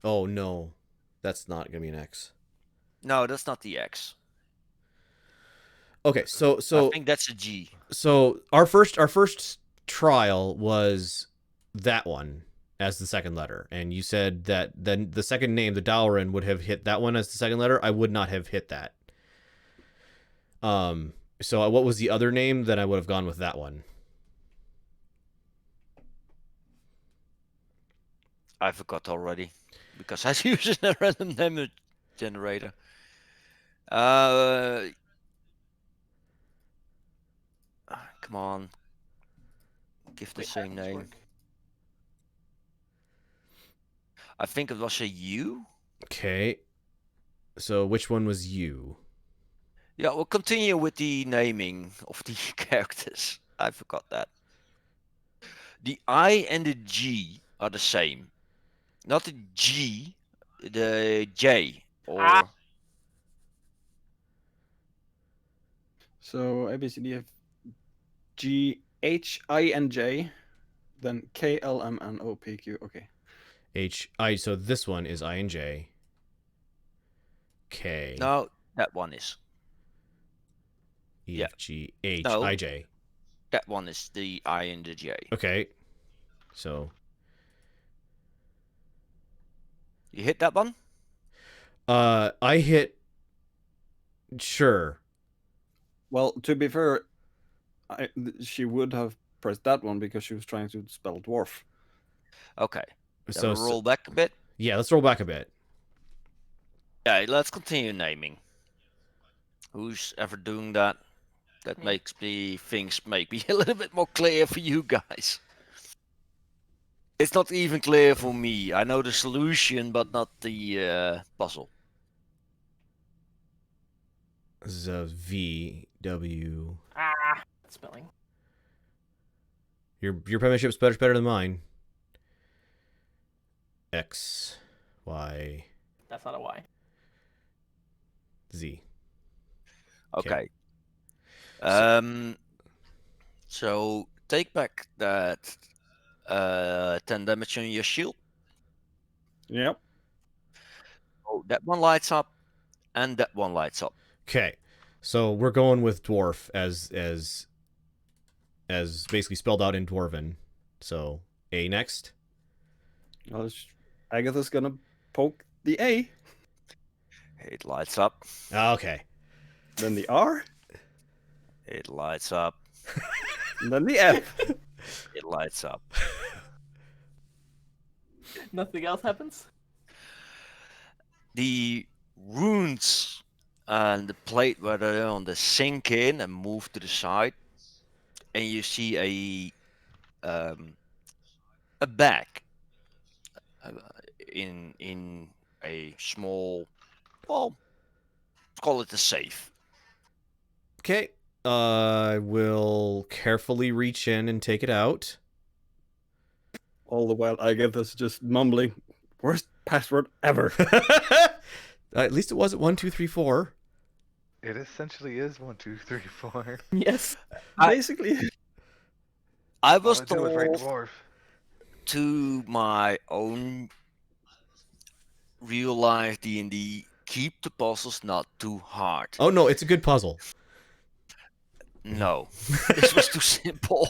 Oh no, that's not gonna be an X. No, that's not the X. Okay, so I think that's a G. so our first trial was that one as the second letter, and you said that then the second name, the Dowren, would have hit that one as the second letter. I would not have hit that. So what was the other name? Then I would have gone with that one. I forgot already because I was using a random name generator. Come on, give the Wait, same how does this name. work? I think it was a U. Okay. So which one was you? Yeah, we'll continue with the naming of the characters. I forgot that. The I and the G are the same. Not the G, the J. Or Ah. So ABCD have G H I and J, then K L M N O P Q. Okay. So this one is I and J. K. no, that one is. E, Yeah. F, G, H, No. I, J. That one is the I and the J. Okay. So, You hit that one? I hit. Sure. Well, to be fair, she would have pressed that one because she was trying to spell dwarf. Okay. Then So, we'll roll back a bit. yeah, let's roll back a bit. Yeah, let's continue naming. Who's ever doing that? That Me. makes things make me a little bit more clear for you guys. It's not even clear for me. I know the solution, but not the puzzle. This is a V, W. Spelling. Your penmanship's better than mine. X, Y, That's not a Y. Z. Okay. Okay. So take back that 10 damage on your shield. Yep. Oh, that one lights up, and that one lights up. Okay. So we're going with dwarf as basically spelled out in dwarven. So A next. Well, Agatha's gonna poke the A, It lights up. Okay. then the R, It lights up. and then the F. It lights up. Nothing else happens? The runes and the plate where they're on the sink in and move to the side, and you see a bag uh, in a small, well, call it a safe. Okay. I will carefully reach in and take it out. All the while, Agatha's just mumbling, "Worst password ever." At least it wasn't 1, 2, 3, 4. It essentially is 1, 2, 3, 4. Yes. Basically, I was All I did was write told dwarf. to my own real life D&D, keep the puzzles not too hard. Oh no, it's a good puzzle. No, this was too simple.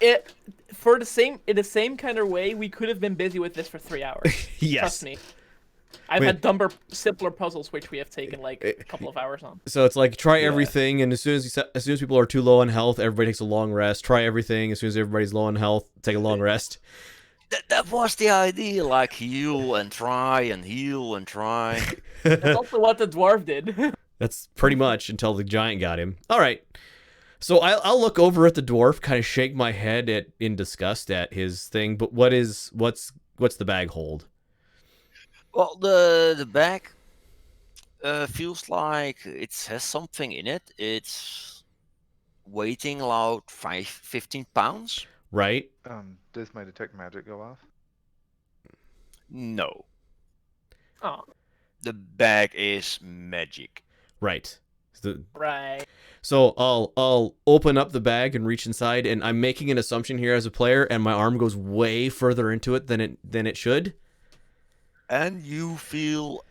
In the same kind of way, we could have been busy with this for 3 hours. Yes. Trust me. I've Wait. had simpler puzzles which we have taken like a couple of hours on. So it's like try Yeah. everything, and as soon as people are too low on health, everybody takes a long rest. Try everything. As soon as everybody's low on health, take a long rest. That was the idea, like heal and try and heal and try. That's also what the dwarf did. That's pretty much until the giant got him. All right. So I'll look over at the dwarf, kind of shake my head in disgust at his thing. But what's the bag hold? Well, the bag feels like it has something in it. It's weighing about 15 pounds. Right. Does my detect magic go off? No, Oh, the bag is magic. Right. right. So I'll open up the bag and reach inside, and I'm making an assumption here as a player, and my arm goes way further into it than it should. And you feel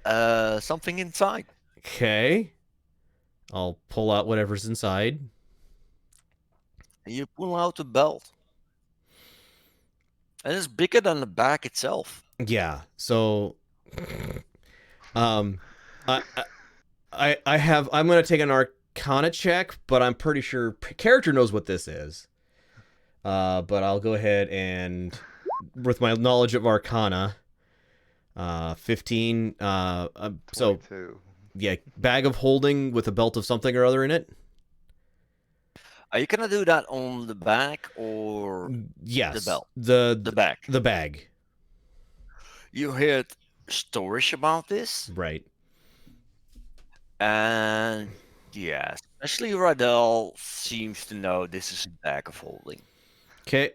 something inside. Okay. I'll pull out whatever's inside. And you pull out a belt. And it's bigger than the bag itself. Yeah. So, I I'm gonna take an Arcana check, but I'm pretty sure character knows what this is. But I'll go ahead and, with my knowledge of Arcana, 15. So 22. yeah, bag of holding with a belt of something or other in it. Are you gonna do that on the back or Yes. the belt? The bag. The bag. You heard stories about this, Right. and yeah, especially Radel seems to know this is a bag of holding. Okay.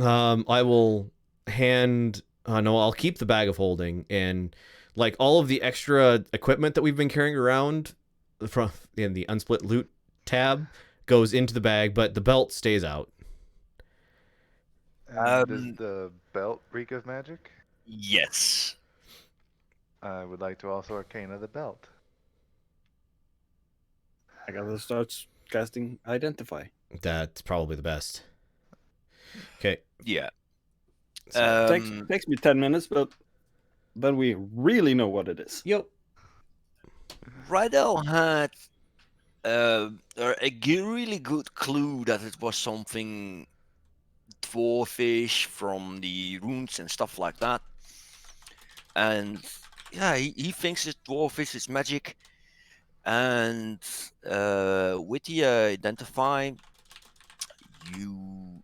I will hand. No, I'll keep the bag of holding, and like all of the extra equipment that we've been carrying around from in the unsplit loot tab goes into the bag, but the belt stays out. And does the belt reek of magic? Yes. I would like to also arcana the belt. Agatha starts casting Identify. That's probably the best. Okay. Yeah. So, Takes me 10 minutes, but then we really know what it is. yep. Rydell had really good clue that it was something dwarfish from the runes and stuff like that. And yeah, he thinks it's dwarfish, it's magic. And with the Identify, you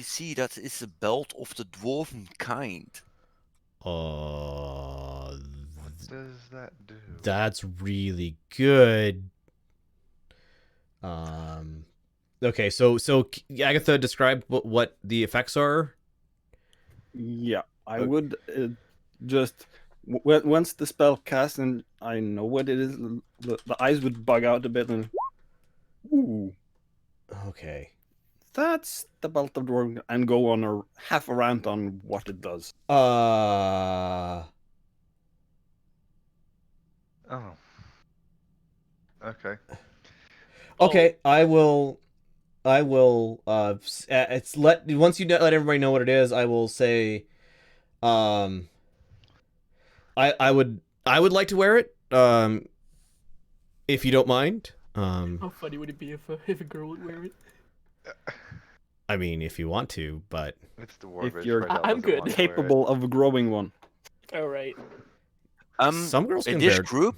see that it's a belt of the dwarven kind. Uh, What does that do? that's really good. Okay, so Agatha, describe what the effects are. Yeah, I Okay. would just once the spell cast and I know what it is, the eyes would bug out a bit and ooh, Okay. that's the belt of dwarf, and go on a half a rant on what it does. Oh. Okay. Okay, I will. It's once you let everybody know what it is, I will say. I would like to wear it. If you don't mind. How funny would it be if a girl would wear it? I mean, if you want to, but It's dwarvish. you're Rydell I'm doesn't good. want to wear it. Capable of growing one. All right. some girls In can this bear. group,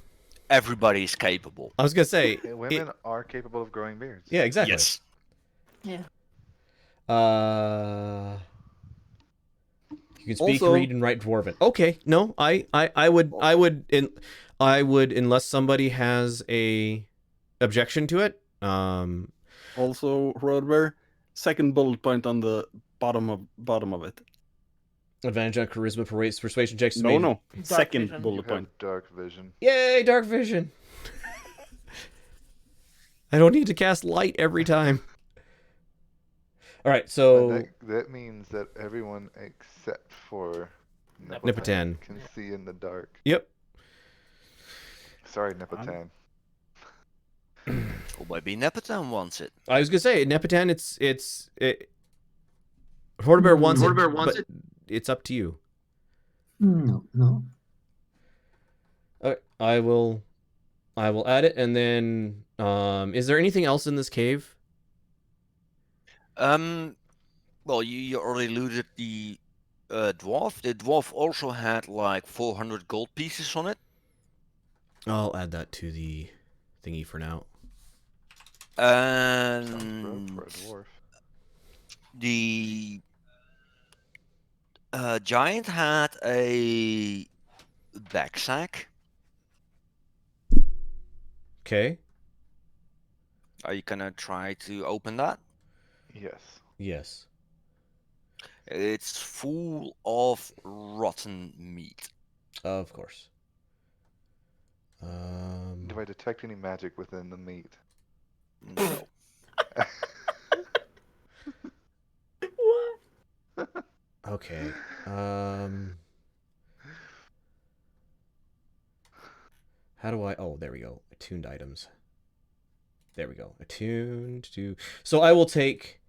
everybody is capable. I was gonna say. Women are capable of growing beards. Yeah, exactly. Yes. Yeah. You can speak, Also- read, and write Dwarven. Okay, no, I would, unless somebody has a objection to it. Also, Rodber, second bullet point on the bottom of it. Advantage on charisma, persuasion checks. No, made. second vision. You bullet have point. dark vision. Yay, dark vision. I don't need to cast light every time. All right, so And that means that everyone except for Nipotan. can see in the dark. Yep. Sorry, Nipotan. Or maybe Nepotan wants it. I was gonna say Nepotan. Hordebear wants it. Hordebear wants but it's up to you. No. Okay, I will add it, and then is there anything else in this cave? Well, you already alluded the dwarf. The dwarf also had like 400 gold pieces on it. I'll add that to the thingy for now. Sounds And broke for a dwarf. the giant had a backsack. Okay. Are you gonna try to open that? Yes. Yes. It's full of rotten meat. Of course. Do I detect any magic within the meat? No. What? Okay. How do I? Oh, there we go. Attuned items. There we go. Attuned to. So I will take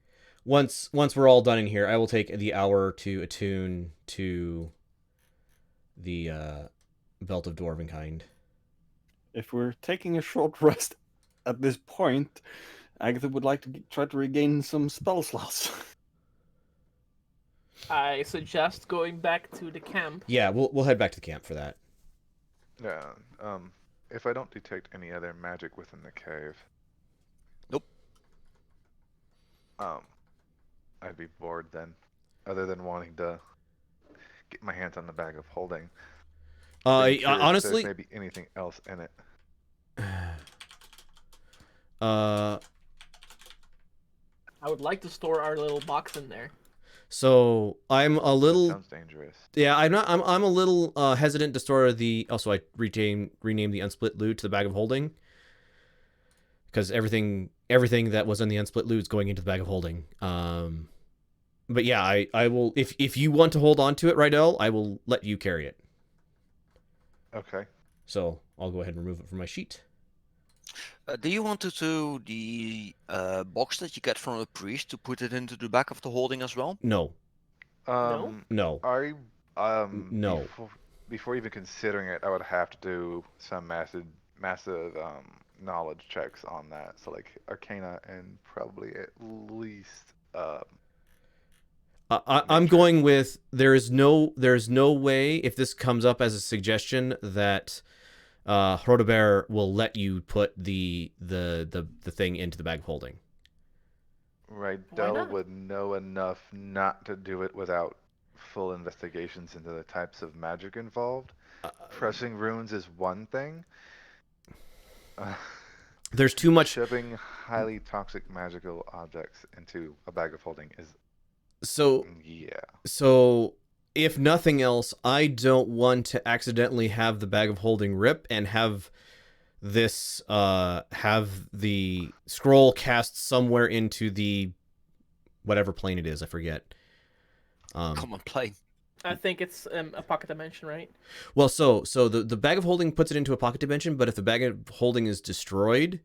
once we're all done in here. I will take the hour to attune to the belt of dwarven kind. If we're taking a short rest at this point, Agatha would like to try to regain some spell slots. I suggest going back to the camp. Yeah, we'll head back to the camp for that. Yeah. If I don't detect any other magic within the cave. Nope. I'd be bored then, other than wanting to get my hands on the bag of holding. Being curious if Honestly, there's maybe anything else in it. I would like to store our little box in there. So I'm a little. Sounds dangerous. Yeah, I'm not. I'm a little hesitant to store the. Also, I renamed the unsplit loot to the bag of holding. Because everything that was in the unsplit loot is going into the bag of holding. But yeah, I will. If you want to hold on to it, Rydell, I will let you carry it. Okay. So I'll go ahead and remove it from my sheet. Do you want to do the box that you get from the priest to put it into the back of the holding as well? No, No? no, I no. before even considering it, I would have to do some massive knowledge checks on that. So like Arcana and probably at least I'm nature. going with there's no way if this comes up as a suggestion that Hrodebert will let you put the thing into the bag of holding. Why Rydell not? would know enough not to do it without full investigations into the types of magic involved. Pressing runes is one thing. Uh, There's too much. Shoving highly toxic magical objects into a bag of holding is So yeah. so if nothing else, I don't want to accidentally have the bag of holding rip and have this have the scroll cast somewhere into the whatever plane it is, I forget. Common plane. I think it's a pocket dimension, right? Well, so the bag of holding puts it into a pocket dimension, but if the bag of holding is destroyed,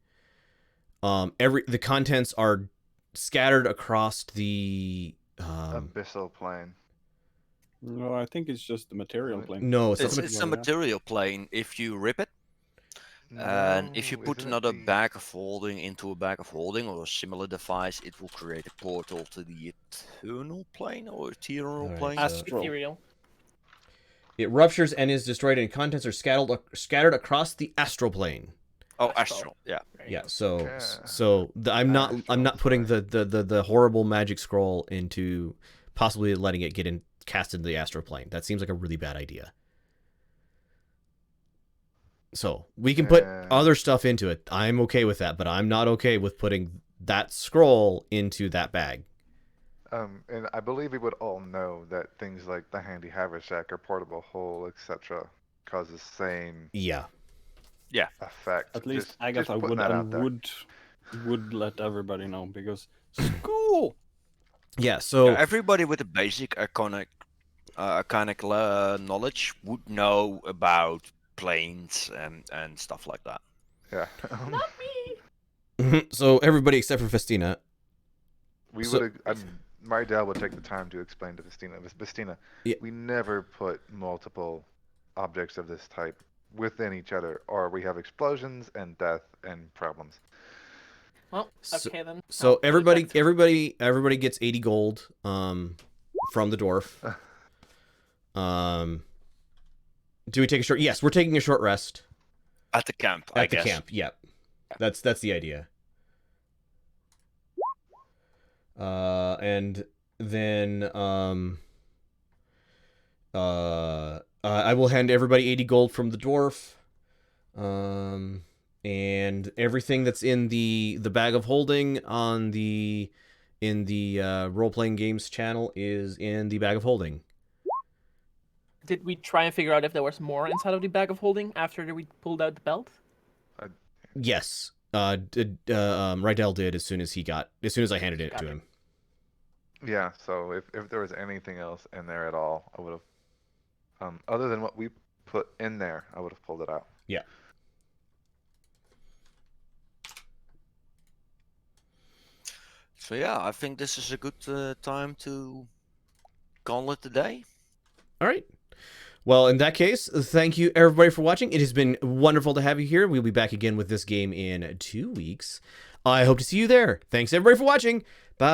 the contents are scattered across the Abyssal plane. No, I think it's just the material plane. no, It's something. a material plane if you rip it. And if you No, put isn't it another the- bag of holding into a bag of holding or a similar device, it will create a portal to the eternal plane or ethereal Alright, plane. so- Astral. Ethereal. It ruptures and is destroyed, and contents are scattered across the astral plane. Oh, Astral. astral. Yeah. Right. Yeah, so Okay. I'm not Astral, putting sorry. the horrible magic scroll into possibly letting it get in cast into the astral plane. That seems like a really bad idea. So we can put other stuff into it. I'm okay with that, but I'm not okay with putting that scroll into that bag. And I believe we would all know that things like the handy haversack or portable hole, etc., cause the same Yeah. effect. At least just Agatha putting would that out and there. would let everybody know because school. Yeah, so Everybody with a basic arcanic knowledge would know about planes and stuff like that. Yeah. Not me. so everybody except for Festina. We So- would. My dad would take the time to explain to Vestina. Vestina, Yeah. we never put multiple objects of this type within each other, or we have explosions and death and problems. Well, So- okay then. So I'll put it everybody back to- everybody gets 80 gold from the dwarf. Do we take a short? Yes, we're taking a short rest At the camp, I at the guess. camp. Yep. That's the idea. And then I will hand everybody 80 gold from the dwarf. And everything that's in the bag of holding on the role playing games channel is in the bag of holding. Did we try and figure out if there was more inside of the bag of holding after we pulled out the belt? Yes. Rydell did as soon as I handed it to him. Yeah. So if there was anything else in there at all, I would have, other than what we put in there, I would have pulled it out. Yeah. So yeah, I think this is a good time to call it a day. All right. Well, in that case, thank you everybody for watching. It has been wonderful to have you here. We'll be back again with this game in 2 weeks. I hope to see you there. Thanks everybody for watching. Bye.